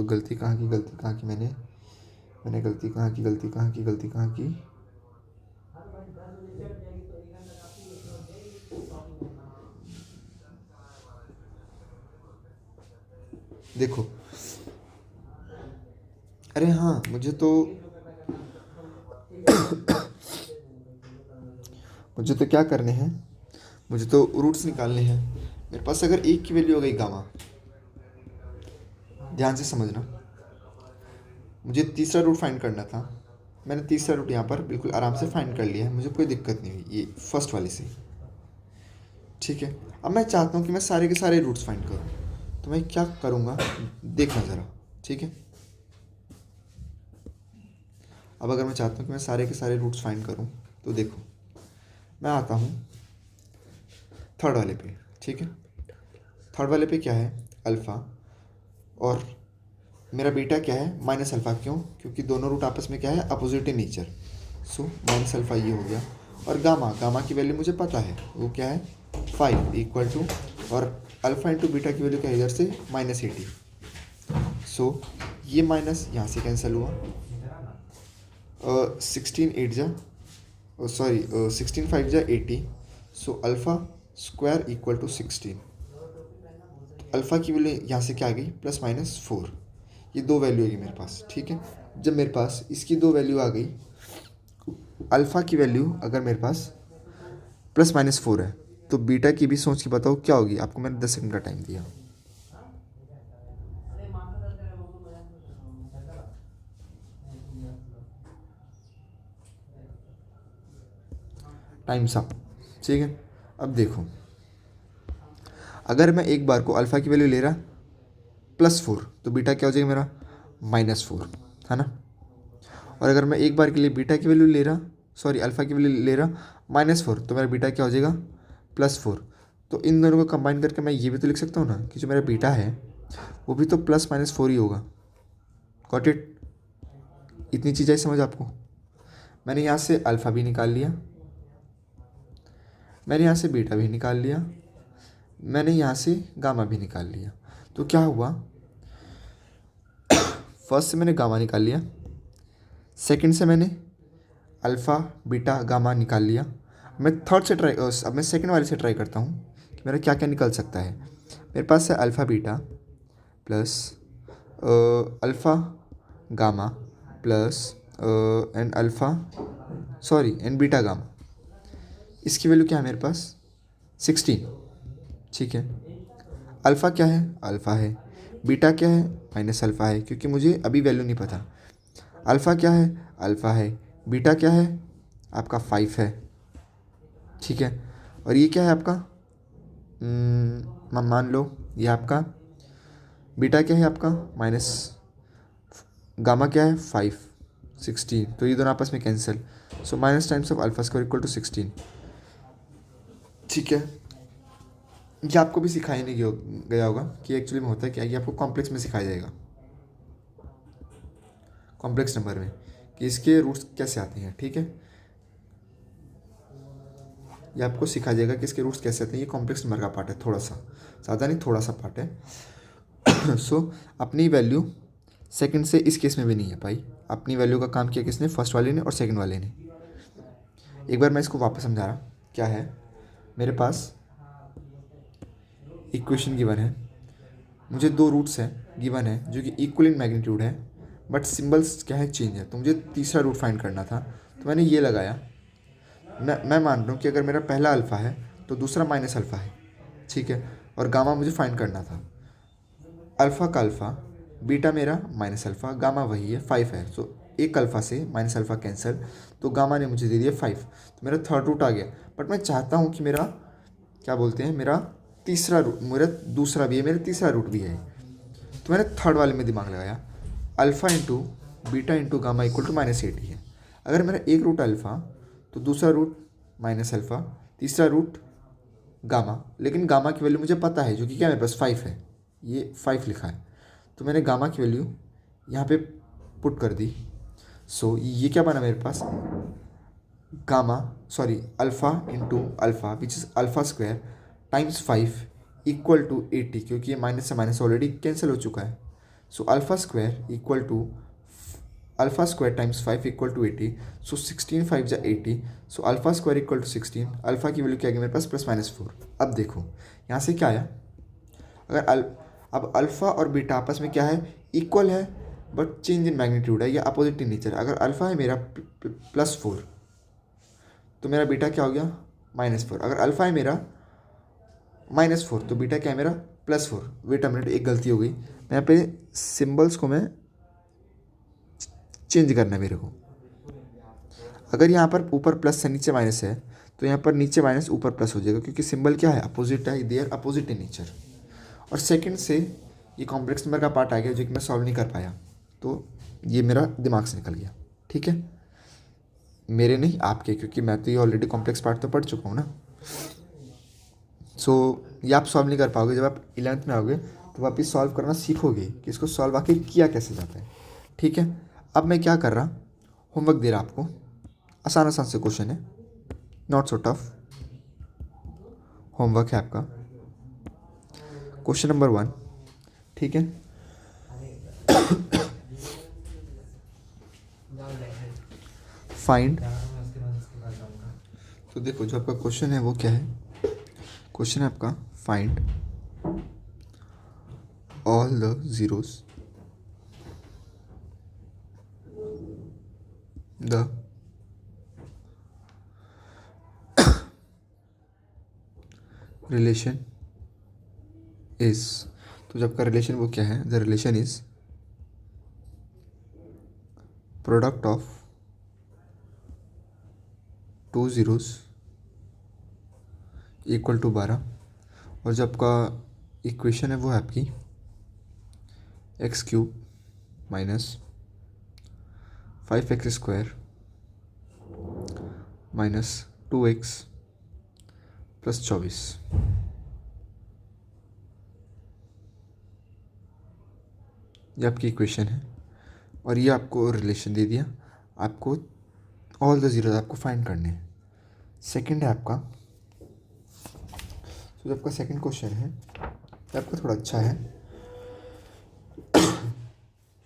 गलती कहाँ की मैंने गलती कहाँ की। देखो अरे हाँ, मुझे तो क्या करने हैं, मुझे तो रूट्स निकालने हैं। मेरे पास अगर एक की वैल्यू हो गई गामा, ध्यान से समझना, मुझे तीसरा रूट फाइंड करना था। मैंने तीसरा रूट यहाँ पर बिल्कुल आराम से फाइंड कर लिया है, मुझे कोई दिक्कत नहीं हुई ये फर्स्ट वाले से, ठीक है। अब मैं चाहता हूँ कि मैं सारे के सारे रूट्स फाइंड करूँ, तो मैं क्या करूँगा देखना ज़रा, ठीक है। अब अगर मैं चाहता हूँ कि मैं सारे के सारे रूट्स फाइंड करूँ, तो देखो मैं आता हूँ थर्ड वाले पे, ठीक है। थर्ड वाले पे क्या है, अल्फ़ा और मेरा बीटा क्या है माइनस अल्फ़ा, क्यों? क्योंकि दोनों रूट आपस में क्या है, opposite in nature. So minus alpha ये हो गया। और गामा की वैल्यू मुझे पता है, वो क्या है 5 इक्वल टू, और अल्फ़ा इंटू बीटा की वैल्यू क्या है इधर से -80। सो ये माइनस यहाँ से कैंसिल हुआ। 16 5 जा 80। So alpha square equal to 16। Alpha की वैल्यू यहाँ से क्या आ गई +-4। ये दो वैल्यू आएगी मेरे पास, ठीक है। जब मेरे पास इसकी दो वैल्यू आ गई, अल्फ़ा की वैल्यू अगर मेरे पास +-4 है, तो बीटा की भी सोच के बताओ क्या होगी। आपको मैंने 10 सेकंड का टाइम दिया। टाइम्स अप, ठीक है। अब देखो, अगर मैं एक बार को अल्फ़ा की वैल्यू ले रहा +4, तो बीटा क्या हो जाएगा मेरा -4, है ना। और अगर मैं एक बार के लिए बीटा की वैल्यू ले रहा, सॉरी अल्फ़ा की वैल्यू ले रहा -4, तो मेरा बीटा क्या हो जाएगा +4। तो इन दोनों को कंबाइन करके मैं ये भी तो लिख सकता हूँ ना कि जो मेरा बीटा है वो भी तो +-4 ही होगा। Got it? इतनी चीज़ आई समझ आपको? मैंने यहाँ से अल्फ़ा भी निकाल लिया, मैंने यहाँ से बीटा भी निकाल लिया, मैंने यहाँ से गामा भी निकाल लिया। तो क्या हुआ, फर्स्ट से मैंने गामा निकाल लिया, सेकंड से मैंने अल्फ़ा बीटा गामा निकाल लिया। मैं थर्ड से ट्राई अब मैं सेकंड वाले से ट्राई करता हूँ कि मेरा क्या क्या निकल सकता है। मेरे पास है alpha beta plus alpha gamma plus and and beta gamma. इसकी वैल्यू क्या है मेरे पास 16, ठीक है। अल्फ़ा क्या है, अल्फ़ा है। बीटा क्या है, -अल्फ़ा है, क्योंकि मुझे अभी वैल्यू नहीं पता। अल्फ़ा क्या है, अल्फ़ा है। बीटा क्या है आपका 5 है, ठीक है। और ये क्या है आपका मान लो ये आपका बीटा क्या है आपका माइनस, गामा क्या है 5, 16, तो ये दोनों आपस में cancel. So minus times of alpha square equal to 16, ठीक है। ये आपको भी सिखाया नहीं गया होगा कि एक्चुअली में होता है क्या, ये आपको कॉम्प्लेक्स में सिखाया जाएगा, कॉम्प्लेक्स नंबर में, कि इसके रूट्स कैसे आते हैं, ठीक है। ये आपको सिखाया जाएगा कि इसके रूट्स कैसे आते हैं। ये कॉम्प्लेक्स नंबर का पार्ट है, थोड़ा सा, ज़्यादा नहीं थोड़ा सा पार्ट है। सो अपनी वैल्यू सेकंड से इस केस में भी नहीं है भाई, अपनी वैल्यू का काम किया किसने, फर्स्ट वाले ने और सेकंड वाले ने। एक बार मैं इसको वापस समझा रहा, क्या है मेरे पास इक्वेशन गिवन है, मुझे दो रूट्स हैं गिवन है जो कि इक्वल इन मैग्नीट्यूड है, बट सिंबल्स क्या है चेंज है। तो मुझे तीसरा रूट फाइंड करना था, तो मैंने ये लगाया। मैं मान रहा हूँ कि अगर मेरा पहला अल्फ़ा है तो दूसरा -अल्फ़ा है, ठीक है। और गामा मुझे फाइंड करना था, अल्फ़ा का अल्फ़ा, बीटा मेरा -अल्फ़ा, गामा वही है 5 है। सो एक अल्फ़ा से -अल्फ़ा कैंसिल, तो गामा ने मुझे दे दिया 5, तो मेरा थर्ड रूट आ गया। बट मैं चाहता हूँ कि मेरा क्या बोलते हैं, मेरा तीसरा रूट, मेरा दूसरा भी है, मेरा तीसरा रूट भी है। तो मैंने थर्ड वाले में दिमाग लगाया, alpha into beta into gamma equal to -80 है। अगर मेरा एक रूट अल्फ़ा तो दूसरा रूट -अल्फ़ा, तीसरा रूट गामा, लेकिन गामा की वैल्यू मुझे पता है जो कि क्या मेरे पास 5 है, ये 5 लिखा है। तो मैंने गामा की वैल्यू यहाँ पे पुट कर दी। सो ये क्या बना मेरे पास, alpha into alpha which is alpha square times 5 equal to 80, क्योंकि ये माइनस से माइनस ऑलरेडी कैंसिल हो चुका है। So alpha square equal to alpha square times 5 equal to 80। So 16 5 जा 80। So alpha square equal to 16, alpha की वैल्यू क्या आ गई मेरे पास +-4। अब देखो यहाँ से क्या आया, अगर अब अल्फ़ा और बीटा आपस में क्या है, इक्वल है, बट चेंज इन मैग्नीट्यूड है या अपोजिट इन नेचर। अगर अल्फ़ा है मेरा +4, तो मेरा बीटा क्या हो गया -4। अगर अल्फ़ा है मेरा -4, तो बीटा क्या है मेरा +4। वेट अ मिनट, एक गलती हो गई, मैं यहाँ पे सिम्बल्स को मैं चेंज करना है मेरे को। अगर यहाँ पर ऊपर प्लस से नीचे माइनस है, तो यहाँ पर नीचे माइनस ऊपर प्लस हो जाएगा, क्योंकि सिंबल क्या है अपोजिट है, they are opposite in nature. और सेकंड से ये कॉम्प्लेक्स नंबर का पार्ट आ गया जो कि मैं सॉल्व नहीं कर पाया, तो ये मेरा दिमाग से निकल गया, ठीक है। मेरे नहीं आपके, क्योंकि मैं तो ये ऑलरेडी कॉम्प्लेक्स पार्ट तो पढ़ चुका हूँ ना। सो ये आप सॉल्व नहीं कर पाओगे, जब आप 11th में आओगे तो आप इस सॉल्व करना सीखोगे कि इसको सॉल्व आखिर किया कैसे जाता है। ठीक है, अब मैं क्या कर रहा, होमवर्क दे रहा आपको, आसान आसान से क्वेश्चन है, नॉट सो टफ। होमवर्क है आपका क्वेश्चन नंबर 1। ठीक है, फाइंड। तो देखो जो आपका क्वेश्चन है वो क्या है, क्वेश्चन है आपका find all the zeros the relation is. तो जो आपका रिलेशन वो क्या है, the relation is product of two zeros equal to 12। और जो आपका इक्वेशन है वो है आपकी x³ minus 5x² minus 2x plus 24। ये आपकी इक्वेशन है और ये आपको रिलेशन दे दिया, आपको ऑल द ज़ीरोस आपको फाइंड करने हैं। सेकंड है आपका, तो जो आपका सेकंड क्वेश्चन है ये आपका थोड़ा अच्छा है।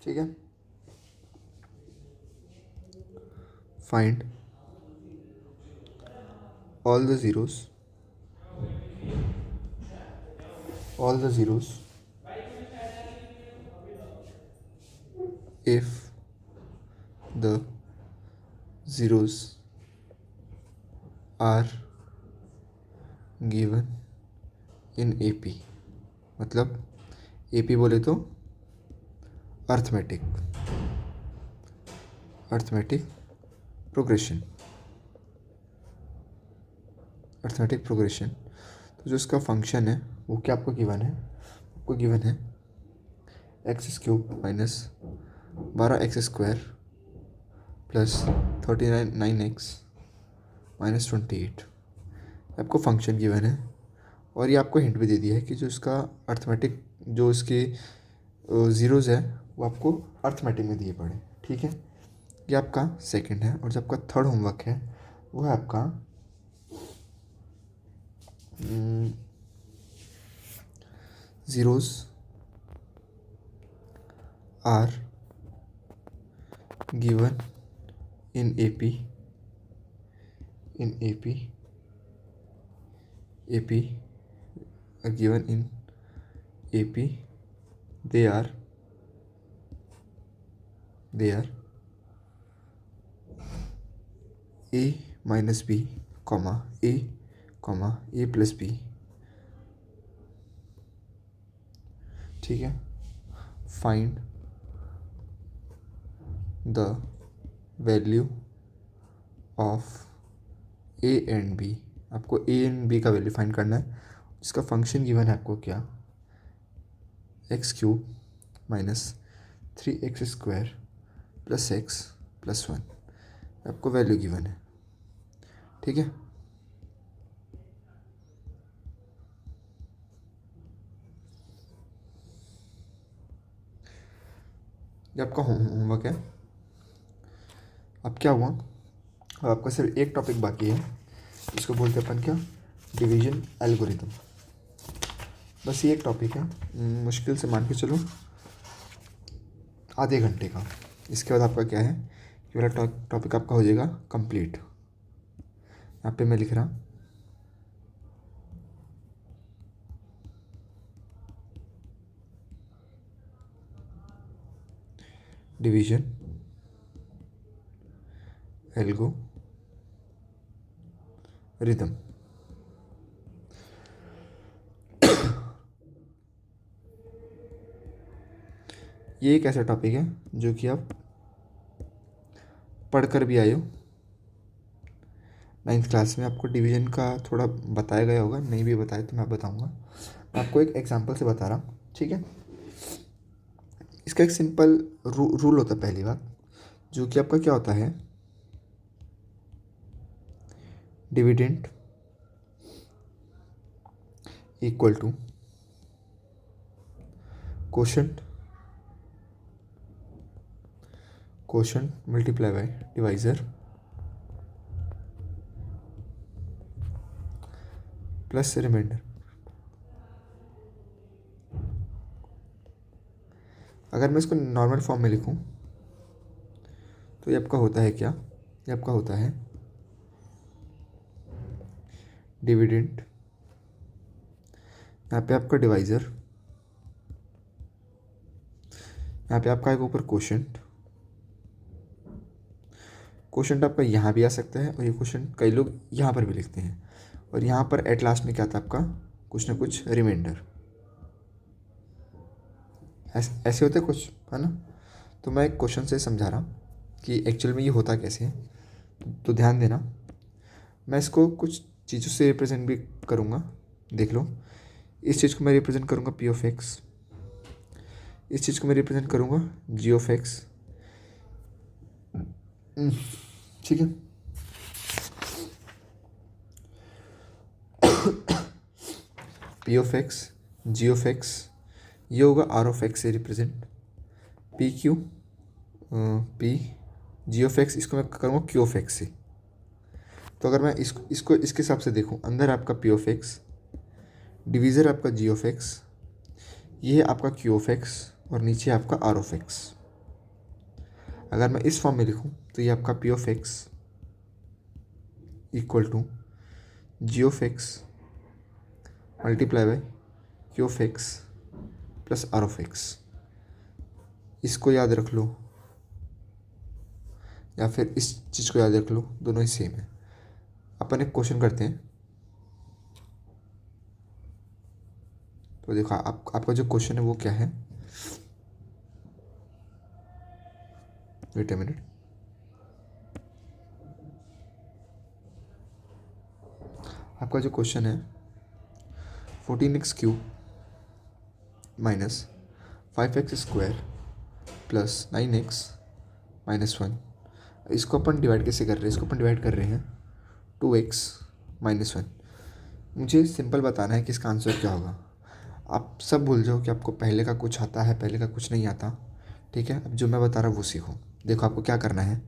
ठीक है, find all the zeros if the zeros are given in AP। मतलब AP बोले तो अर्थमेटिक प्रोग्रेशन। तो जो इसका फंक्शन है वो क्या आपको गिवन है, आपको गिवन है x³ minus 12x² plus 9x minus 28। आपको फंक्शन गिवन है और ये आपको हिंट भी दे दिया है कि जो इसका अर्थमेटिक जो इसके ज़ीरोज़ है वो आपको अर्थमेटिक में दिए पड़े। ठीक है, ये आपका सेकंड है। और जो आपका थर्ड होमवर्क है वो है आपका zeros are given in AP given in AP they are a minus b comma a plus b। ठीक है, find the value of a and b। आपको a एंड b का वैल्यू फाइंड करना है। इसका फंक्शन गिवन है आपको क्या, x³ minus 3x² plus x plus 1। आपको वैल्यू गिवन है। ठीक है, ये आपका होमवर्क है। अब क्या हुआ, अब आपका सिर्फ एक टॉपिक बाकी है, इसको बोलते अपन क्या, डिवीजन एल्गोरिथम। बस ये एक टॉपिक है, मुश्किल से मान के चलो आधे घंटे का। इसके बाद आपका क्या है, ये वाला टॉपिक आपका हो जाएगा कंप्लीट। यहाँ पे मैं लिख रहा डिवीजन एल्गोरिथम। ये एक ऐसा टॉपिक है जो कि आप पढ़कर भी आए हो। 9th क्लास में आपको डिवीजन का थोड़ा बताया गया होगा, नहीं भी बताया तो मैं बताऊंगा। मैं आपको एक एग्जांपल से बता रहा हूँ। ठीक है, इसका एक सिंपल रूल होता है पहली बात, जो कि आपका क्या होता है, dividend equal to quotient multiply by divisor plus remainder. अगर मैं इसको नॉर्मल फॉर्म में लिखूं तो ये आपका होता है क्या, ये आपका होता है डिविडेंड, यहाँ पे आपका डिवाइज़र, यहाँ पे आपका एक ऊपर कोशेंट आपका यहाँ भी आ सकता है, और ये क्वेश्चन कई लोग यहाँ पर भी लिखते हैं, और यहाँ पर एट लास्ट में क्या था आपका कुछ ना कुछ रिमाइंडर। ऐसे होते कुछ, है ना। तो मैं एक क्वेश्चन से समझा रहा कि एक्चुअल में ये होता कैसे है, तो ध्यान देना। मैं इसको कुछ चीज़ों से रिप्रेजेंट भी करूँगा, देख लो। इस चीज़ को मैं रिप्रेजेंट करूँगा पी ऑफ एक्स, इस चीज़ को मैं रिप्रेजेंट करूँगा जी ऑफ एक्स, ठीक है। P of x, g of x, ये होगा आर ऑफ एक्स से represent, p q, p g of x, इसको मैं करूँगा क्यू ऑफ एक्स से। तो अगर मैं इसको इसके हिसाब से देखूँ, अंदर आपका पी ऑफ एक्स, डिवीज़र आपका जी ऑफ एक्स, ये है आपका क्यू ऑफ एक्स, और नीचे आपका आर ऑफ एक्स। अगर मैं इस फॉर्म में लिखूँ तो ये आपका p of x equal to g of x multiply by q of x plus r of x. इसको याद रख लो या फिर इस चीज़ को याद रख लो, दोनों ही सेम है। अपन एक क्वेश्चन करते हैं। तो देखो आपका जो क्वेश्चन है वो क्या है, वेट अ मिनट। आपका जो क्वेश्चन है 14x cube minus 5x square plus 9x minus 1। इसको अपन डिवाइड कैसे कर रहे हैं, इसको अपन डिवाइड कर रहे हैं 2x माइनस 1। मुझे सिंपल बताना है कि इसका आंसर क्या होगा। आप सब भूल जाओ कि आपको पहले का कुछ आता है, पहले का कुछ नहीं आता, ठीक है। अब जो मैं बता रहा हूँ वो सीखो। देखो आपको क्या करना है,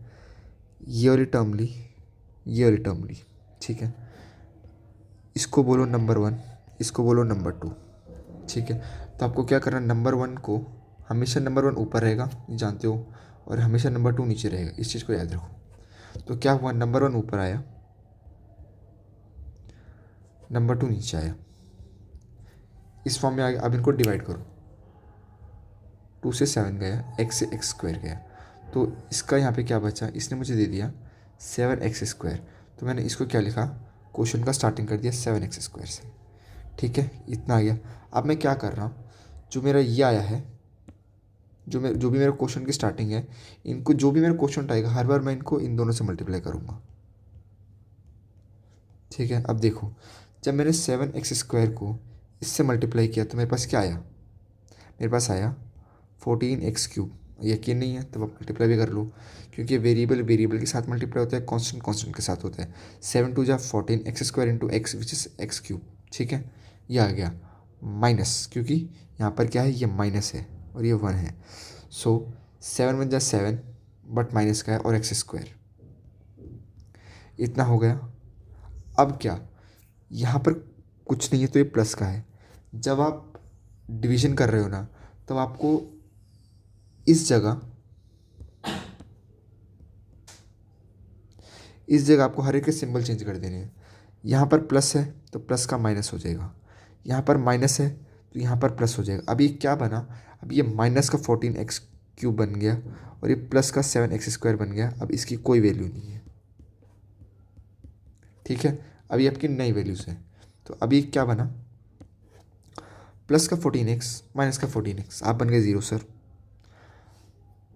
ये वाली टर्म ली, ये वाली टर्म ली, ठीक है। इसको बोलो नंबर 1, इसको बोलो नंबर 2, ठीक है। तो आपको क्या करना है, नंबर 1 को हमेशा नंबर 1 ऊपर रहेगा, जानते हो, और हमेशा नंबर 2 नीचे रहेगा, इस चीज़ को याद रखो। तो क्या हुआ, नंबर 1 ऊपर आया, नंबर 2 नीचे आया, इस फॉर्म में आ गया। अब इनको डिवाइड करो, 2 से 7 गया, x से x स्क्वायर गया, तो इसका यहाँ पे क्या बचा, इसने मुझे दे दिया 7x स्क्वायर। तो मैंने इसको क्या लिखा, क्वेश्चन का स्टार्टिंग कर दिया 7x स्क्वायर से, ठीक है। इतना आ गया। अब मैं क्या कर रहा हूँ, जो मेरा ये आया है, जो भी मेरा क्वेश्चन की स्टार्टिंग है, इनको जो भी मेरा क्वेश्चन आएगा हर बार मैं इनको इन दोनों से मल्टीप्लाई करूँगा, ठीक है। अब देखो, जब मैंने 7x स्क्वायर को इससे मल्टीप्लाई किया तो मेरे पास क्या आया, मेरे पास आया 14x क्यूब। यकीन नहीं है तो आप मल्टीप्लाई भी कर लो, क्योंकि वेरिएबल के साथ मल्टीप्लाई होता है, कांस्टेंट के साथ होता है। 7 2 जा 14 x square into x which is x cube, ठीक है। ये आ गया माइनस, क्योंकि यहाँ पर क्या है, ये माइनस है और ये 1 है। सो 7 1 जा 7 बट माइनस का है, और एक्स स्क्वायर, इतना हो गया। अब क्या, यहाँ पर कुछ नहीं है तो ये प्लस का है। जब आप डिवीजन कर रहे हो ना, तब आपको इस जगह आपको हर एक के सिंबल चेंज कर देने हैं। यहाँ पर प्लस है तो प्लस का माइनस हो जाएगा, यहाँ पर माइनस है तो यहाँ पर प्लस हो जाएगा। अब ये क्या बना, अब ये माइनस का 14x क्यूब बन गया, और ये प्लस का 7x स्क्वायर बन गया। अब इसकी कोई वैल्यू नहीं है, ठीक है। अभी आपकी नई वैल्यूज़ है। तो अभी क्या बना, प्लस का 14x माइनस का 14x, आप बन गए 0 सर।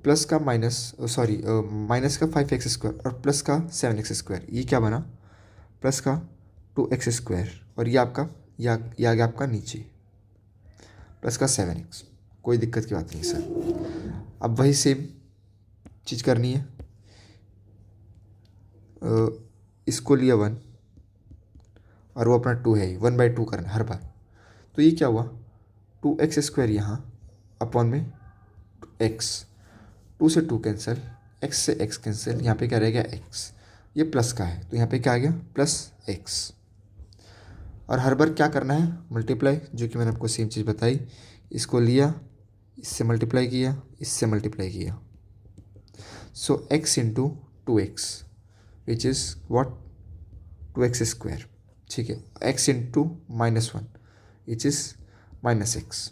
प्लस का माइनस का 5x स्क्वायर और प्लस का 7x स्क्वायर, ये क्या बना, प्लस का 2x स्क्वायर, और ये आपका ये आ गया आपका नीचे प्लस का 7x। कोई दिक्कत की बात नहीं सर। अब वही सेम चीज़ करनी है, इसको लिया 1 और वो अपना 2 है, 1/2 करना हर बार। तो ये क्या हुआ, 2x स्क्वायर यहाँ अपॉन में एक्स, 2 से 2 कैंसिल, एक्स से एक्स कैंसिल, यहाँ पे क्या रह गया एक्स, ये प्लस का है तो यहाँ पे क्या आ गया प्लस एक्स। और हर बार क्या करना है मल्टीप्लाई, जो कि मैंने आपको सेम चीज़ बताई, इसको लिया, इससे मल्टीप्लाई किया, इससे मल्टीप्लाई किया। So x into 2x which is what 2x square, ठीक है। X into -1 which is -x,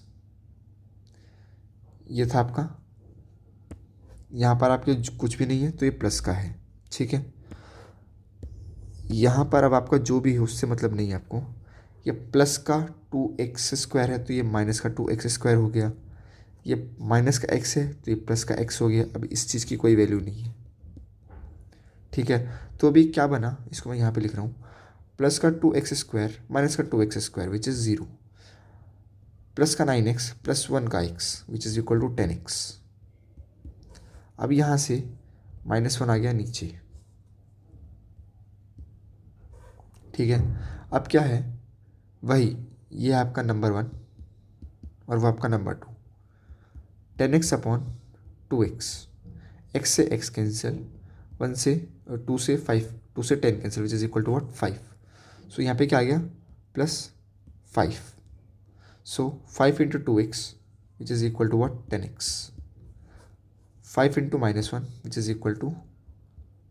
ये था आपका। यहाँ पर आपके कुछ भी नहीं है तो ये प्लस का है, ठीक है। यहाँ पर अब आपका जो भी है उससे मतलब नहीं है आपको, ये प्लस का 2x स्क्वायर है तो ये माइनस का 2x स्क्वायर हो गया, ये माइनस का x है तो ये प्लस का x हो गया। अब इस चीज़ की कोई वैल्यू नहीं है, ठीक है। तो अभी क्या बना, इसको मैं यहाँ पे लिख रहा हूँ, प्लस का 2x स्क्वायर माइनस का 2x square which is 0, plus का 9x प्लस 1 का x which is equal to 10x। अब यहाँ से -1 आ गया नीचे, ठीक है। अब क्या है, वही ये आपका नंबर 1 और वो आपका number 2, 10x upon 2x, x से x कैंसिल, 1 से 2 से 5, 2 से 10 cancel which is equal to what 5। So यहाँ पे क्या आ गया +5। So 5 into 2x which is equal to what 10x, 5 into -1 which is equal to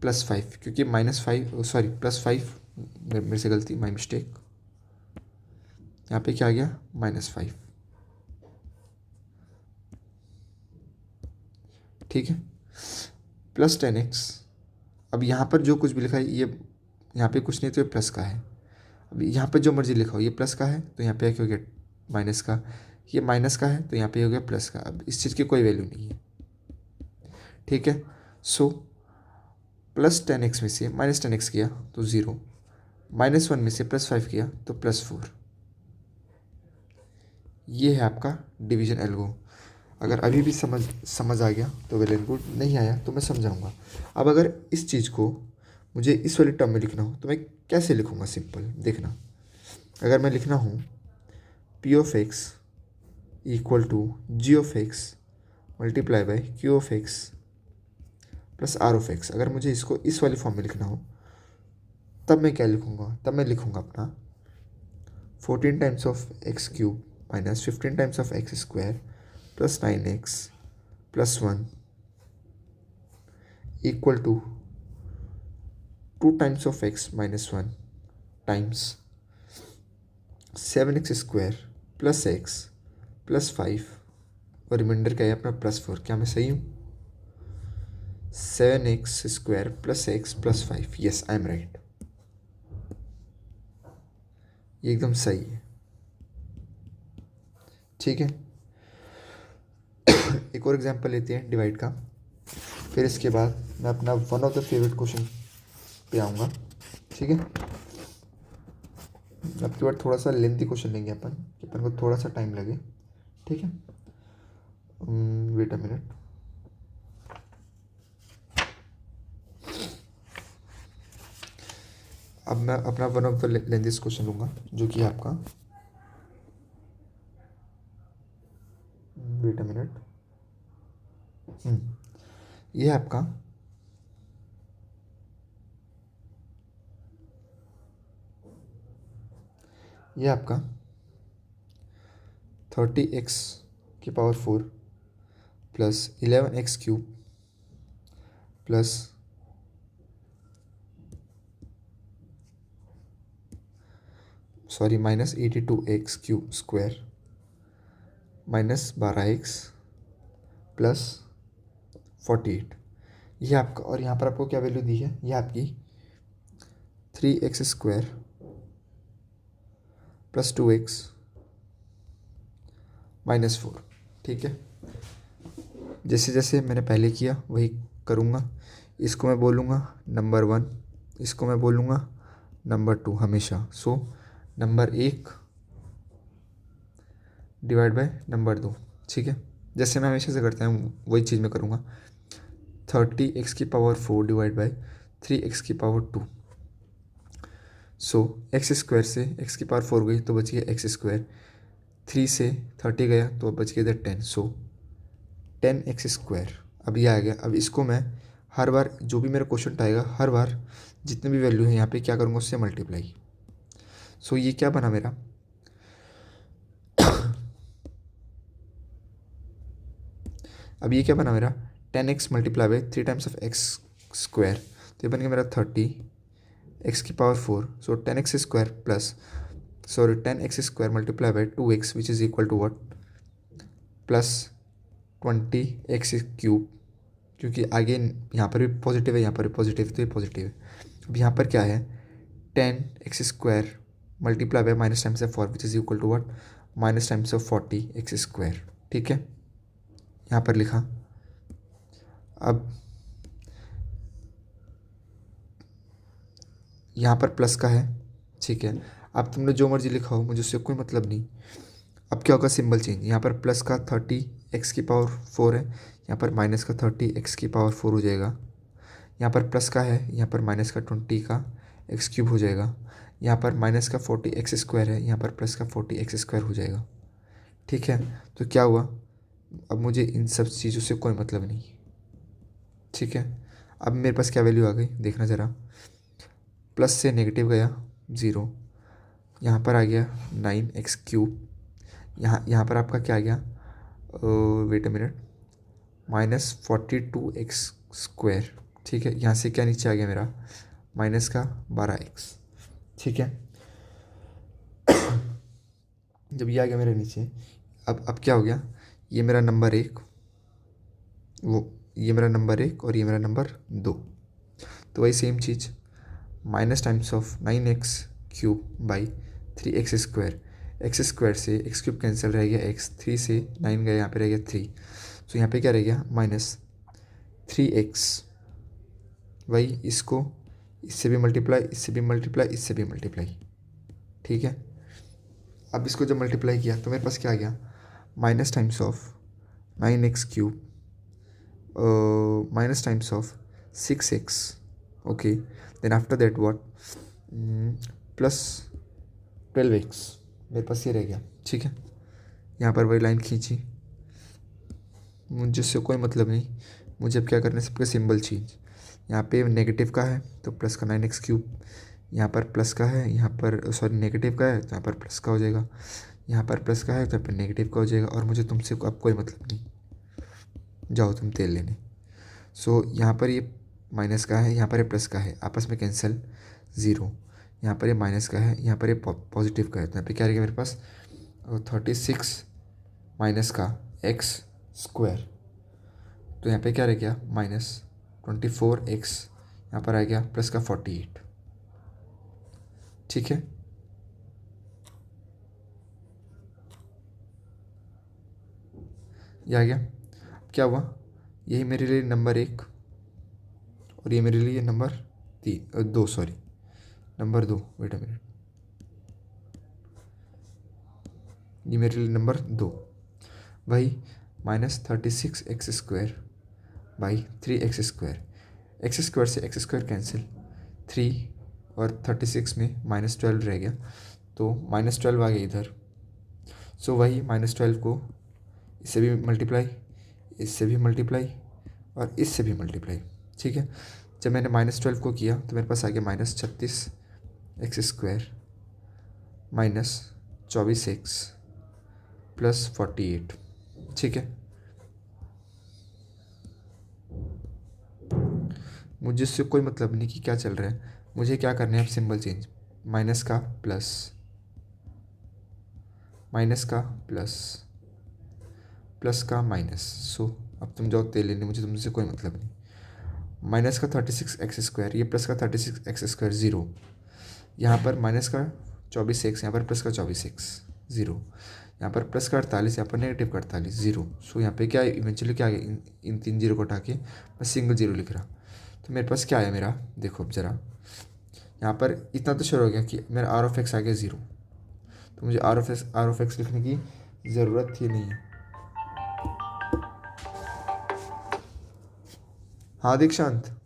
+5, क्योंकि -5 सॉरी +5, मेरे से गलती, माई मिस्टेक, यहाँ पे क्या आ गया -5, ठीक है, प्लस 10x। अब यहाँ पर जो कुछ भी लिखा है ये यहाँ पे कुछ नहीं तो ये प्लस का है। अब यहाँ पे जो मर्जी लिखा हो, ये प्लस का है तो यहाँ पे क्या हो गया माइनस का, ये माइनस का है तो यहाँ पे हो गया प्लस का। अब इस चीज़ की कोई वैल्यू नहीं है, ठीक है। सो +10x में से -10x किया तो 0, -1 में से +5 किया तो +4। ये है आपका डिवीजन एल्गो। अगर अभी भी समझ आ गया तो वेल एंड गुड, नहीं आया तो मैं समझाऊंगा। अब अगर इस चीज़ को मुझे इस वाली टर्म में लिखना हो तो मैं कैसे लिखूंगा, सिंपल देखना। अगर मैं लिखना हूँ p(x) equal to g(x) multiply by q(x) plus r(x), अगर मुझे इसको इस वाली फॉर्म में लिखना हो तब मैं क्या लिखूंगा, तब मैं लिखूंगा अपना 14 times of x³ minus 15 times of x² plus 9x plus 1 equal to 2 times of x minus 1 times 7x² plus x plus 5 और रिमाइंडर क्या है अपना +4। क्या मैं सही हूँ? 7x² plus x plus 5, yes I am right, ये एकदम सही है, ठीक है। एक और एग्जांपल लेते हैं डिवाइड का, फिर इसके बाद मैं अपना one of the favourite question पे आऊँगा, ठीक है। अब की बार थोड़ा सा लेंथी क्वेश्चन लेंगे अपन, कि अपन को थोड़ा सा टाइम लगे, ठीक है। वेट अ मिनट, अब मैं अपना वन ऑफ द लेंथीस्ट क्वेश्चन लूँगा जो कि आपका, वेट अ मिनट, ये है आपका ये आपका 30x⁴ plus 11x³ plus -82x³ minus 12x plus 48, ये आपका। और यहाँ पर आपको क्या वैल्यू दी है, ये आपकी 3x² प्लस 2x माइनस 4, ठीक है। जैसे जैसे मैंने पहले किया वही करूँगा। इसको मैं बोलूँगा नंबर 1, इसको मैं बोलूँगा नंबर 2 हमेशा। So number 1 divide by number 2, ठीक है। जैसे मैं हमेशा से करता हूँ वही चीज़ मैं करूँगा। 30x⁴ divide by 3x⁴ so x² से x⁴ गई तो बच गया x², 3 से 30 गया तो बच गया इधर 10। सो 10x²। अब ये आ गया। अब इसको मैं हर बार जो भी मेरा क्वेश्चन आएगा, हर बार जितने भी वैल्यू है यहाँ पे क्या करूँगा, उससे मल्टीप्लाई। सो ये क्या बना मेरा, अब ये क्या बना मेरा, 10x multiply by 3 times of x²। तो ये बन गया मेरा 30x⁴। So 10x² plus, sorry 10x² multiply by 2x which is equal to what, plus 20x³। क्योंकि आगे यहाँ पर भी पॉजिटिव है, यहाँ पर भी पॉजिटिव है, तो ये पॉजिटिव है। अब यहाँ पर क्या है, 10x² multiply by minus times of 4 which is equal to what, minus times of 40x²। ठीक है, यहाँ पर लिखा। अब यहाँ पर प्लस का है, ठीक है। अब तुमने जो मर्जी लिखा हो, मुझे उससे कोई मतलब नहीं। अब क्या होगा, सिंबल चेंज। यहाँ पर प्लस का 30x⁴ है, यहाँ पर माइनस का 30x⁴ हो जाएगा। यहाँ पर प्लस का है, यहाँ पर माइनस का 20 का x³ हो जाएगा। यहाँ पर माइनस का 40x² है, यहाँ पर प्लस का 40x² हो जाएगा। ठीक है, तो क्या हुआ, अब मुझे इन सब चीज़ों से कोई मतलब नहीं। ठीक है, अब मेरे पास क्या वैल्यू आ गई, देखना ज़रा। प्लस से नेगेटिव गया 0, यहाँ पर आ गया 9x³। यहाँ पर आपका क्या आ गया, वेट अ मिनट, -42x²। ठीक है, यहाँ से क्या नीचे आ गया मेरा, माइनस का 12x। ठीक है, जब ये आ गया मेरे नीचे, अब क्या हो गया, ये मेरा नंबर 1, ये मेरा नंबर 1 और ये मेरा नंबर 2। तो वही same cheese, minus times of 9x³ by 3x²। x² से x³ कैंसिल रह गया, x 3 से 9 गया, यहाँ पे रह गया 3। तो यहाँ पे क्या रह गया, -3x। वही इसको इससे भी मल्टीप्लाई, इससे भी मल्टीप्लाई, इससे भी मल्टीप्लाई। ठीक है, अब इसको जब मल्टीप्लाई किया तो मेरे पास क्या आ गया, minus times of 9x³ minus times of 6x। Okay, then after that what, plus 12x। मेरे पास ये रह गया। ठीक है, यहाँ पर वही लाइन खींची, मुझे इससे कोई मतलब नहीं। मुझे अब क्या करना है, सबके सिंबल चेंज। यहाँ पे नेगेटिव का है तो प्लस का 9x³, यहाँ पर प्लस का है, यहाँ पर सॉरी नेगेटिव का है तो यहाँ पर प्लस का हो जाएगा, यहाँ पर प्लस का है तो यहाँ पर नेगेटिव का हो जाएगा। और मुझे तुमसे अब कोई मतलब नहीं, जाओ तुम तेल लेने। सो यहाँ पर ये माइनस का है, यहाँ पर ये प्लस का है, आपस में कैंसिल 0। यहाँ पर ये माइनस का है, यहाँ पर ये पॉजिटिव का है, तो यहाँ पे क्या रहेगा मेरे पास, 36 माइनस का x²। तो यहाँ पे क्या रह गया, -24x। यहाँ पर आ गया प्लस का 48। ठीक है, ये आ गया। क्या हुआ, यही मेरे लिए नंबर 1 और ये मेरे लिए number 2, sorry number 2, wait a minute, ये मेरे लिए नंबर 2। वही -36x² बाई 3x²। x² से x² कैंसिल, 3 और 36 में -12 रह गया, तो -12 आ गया इधर। सो वही -12 को इससे भी मल्टीप्लाई, इससे भी मल्टीप्लाई और इससे भी मल्टीप्लाई। ठीक है, जब मैंने -12 को किया तो मेरे पास आ गया -36x² -24x प्लस 48। ठीक है, मुझे इससे कोई मतलब नहीं कि क्या चल रहा है, मुझे क्या करना है, अब सिंबल चेंज, माइनस का प्लस, माइनस का प्लस, प्लस का माइनस। सो अब तुम जाओ तेल लेने, मुझे तुमसे कोई मतलब नहीं। माइनस का 36x², ये प्लस का 36x², 0। यहाँ पर माइनस का 24x, यहाँ पर प्लस का 24x, 0। यहाँ पर प्लस का 48, यहाँ पर नेगेटिव का 48, 0। सो यहाँ पे क्या इवेंचुअली क्या आ गया, इन 3 जीरो को हटा के मैं सिंगल 0 लिख रहा। तो मेरे पास क्या आया मेरा, देखो अब ज़रा, यहाँ पर इतना तो श्योर हो गया कि मेरा r(x) आ गया 0। तो मुझे r(x) लिखने की ज़रूरत ही नहीं है। हाँ दीक्षांत,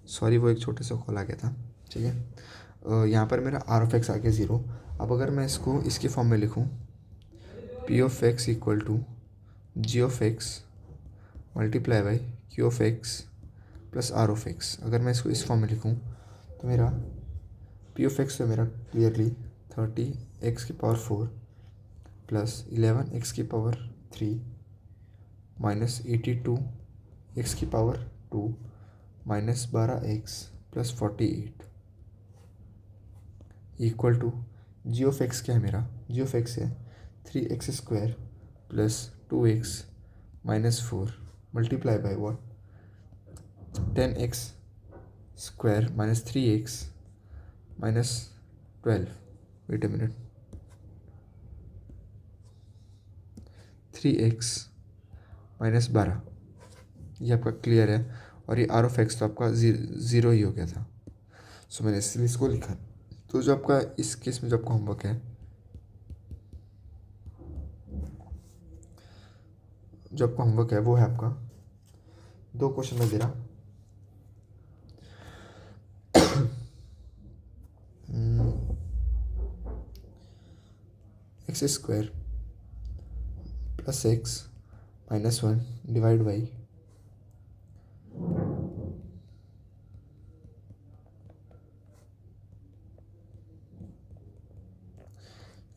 सॉरी वो एक छोटे से कॉल आ गया था। ठीक है, यहाँ पर मेरा r(x) आ गया 0। अब अगर मैं इसको इसके फॉर्म में लिखूँ, p(x) = g of x multiply by q of x plus r of x. अगर मैं इसको इस फॉर्म में लिखूँ तो मेरा पी ऑफ एक्स तो मेरा clearly 30x⁴ plus 11x⁻³ minus 82x⁻² minus 12x plus 48 equal to g of x क्या है मेरा, जी ऑफ एक्स है 3x² plus 2x minus 4 multiply by what 10x² minus 3x minus 12 wait a minute 3x minus 12 ये आपका क्लियर है। और ये आर ऑफ एक्स तो आपका ज़ीरो ही हो गया था, सो मैंने इसलिए इसको लिखा। तो जो आपका इस केस में जो आपका होमवर्क है, जो आपका होमवर्क है वो है आपका 2 क्वेश्चन में दे रहा x² plus x minus 1 divide by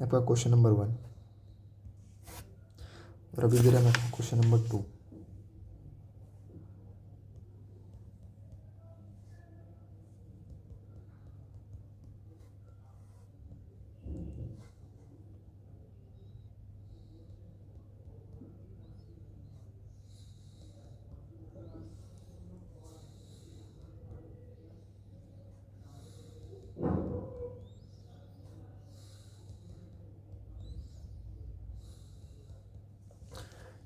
आपका क्वेश्चन नंबर 1। और अभी दे रहा है आपको क्वेश्चन नंबर 2।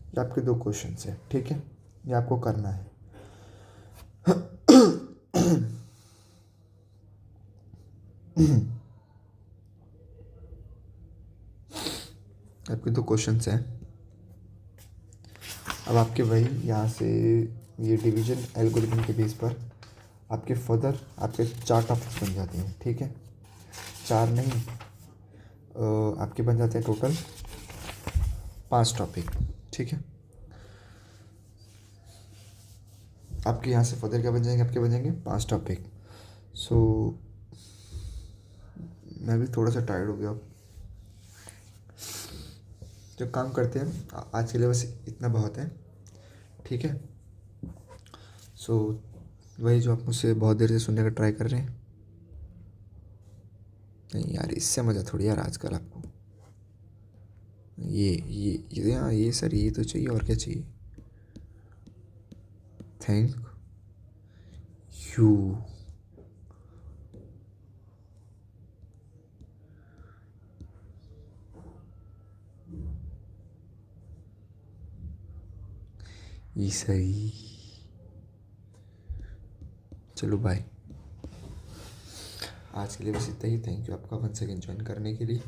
ये आपके 2 क्वेश्चन है, ठीक है, ये आपको करना है। आपके 2 क्वेश्चन हैं। अब आपके वही यहाँ से ये डिवीजन एल्गोरिथम के बेस पर आपके फर्दर आपके 4 टॉपिक्स बन जाते हैं, ठीक है, 4 नहीं आपके बन जाते हैं टोटल 5 टॉपिक, ठीक है। आपके यहाँ से फर्दर क्या बन जाएंगे, आपके बन जाएंगे 5 टॉपिक। सो मैं भी थोड़ा सा टायर्ड हो गया अब। जो काम करते हैं आज के लिए बस इतना बहुत है, ठीक है। सो वही जो आप मुझसे बहुत देर से सुनने का ट्राई कर रहे हैं, नहीं यार इससे मज़ा थोड़ी यार आजकल आपको ये हाँ ये सर ये तो चाहिए और क्या चाहिए। Thank you. ये सही, चलो बाय। आज के लिए बस इतना ही। थैंक यू आपका वन सेकेंड ज्वाइन करने के लिए।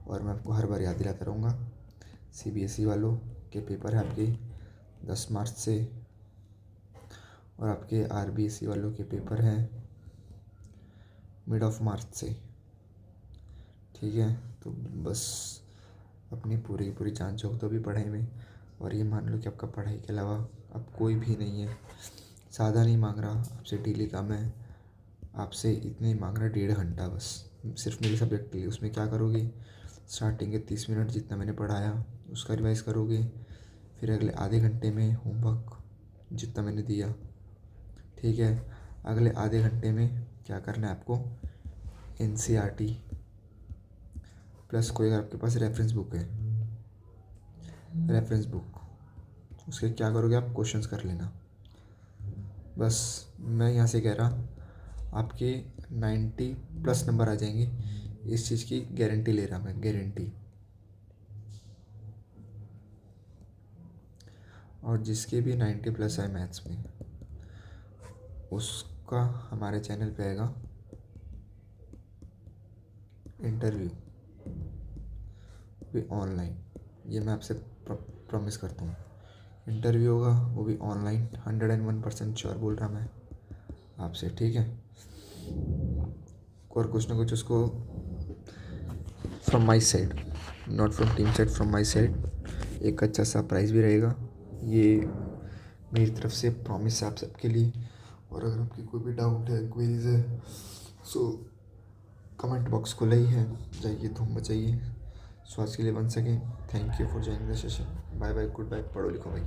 और मैं आपको हर बार याद दिलाता रहूँगा, CBSE वालों के पेपर है आपके 10 मार्च से, और आपके RBSE वालों के पेपर हैं मिड ऑफ मार्च से, ठीक है। तो बस अपनी पूरी पूरी जान झोंक दो भी पढ़ाई में, और ये मान लो कि आपका पढ़ाई के अलावा अब कोई भी नहीं है। ज़्यादा नहीं मांग रहा आपसे, डेली काम है आपसे इतने ही मांग रहा, 1.5 घंटा बस सिर्फ मेरे सब्जेक्ट के लिए। उसमें क्या करोगे, स्टार्टिंग के 30 मिनट जितना मैंने पढ़ाया उसका रिवाइज़ करोगे, फिर अगले आधे घंटे में होमवर्क जितना मैंने दिया, ठीक है। अगले आधे घंटे में क्या करना है आपको, NCERT प्लस कोई अगर आपके पास रेफरेंस बुक है, रेफरेंस बुक, उसके क्या करोगे आप, क्वेश्चंस कर लेना। बस मैं यहाँ से कह रहा आपके 90+ नंबर आ जाएंगे, इस चीज़ की गारंटी ले रहा मैं, गारंटी। और जिसके भी 90+ है मैथ्स में, उसका हमारे चैनल पे आएगा इंटरव्यू भी ऑनलाइन। ये मैं आपसे प्रॉमिस करता हूँ, इंटरव्यू होगा वो भी ऑनलाइन, 101% श्योर बोल रहा मैं आपसे, ठीक है। और कुछ ना कुछ उसको from my side, not from team side, from my side एक अच्छा सा प्राइज़ भी रहेगा। ये मेरी तरफ से प्रॉमिस है आप सबके लिए। और अगर आपकी कोई भी डाउट है, क्वेरीज है, सो कमेंट बॉक्स खुला ही है, जाइए धूम मचाइए। सो आज के लिए once again thank you for joining the session. Bye bye, goodbye, पढ़ो लिखो भाई।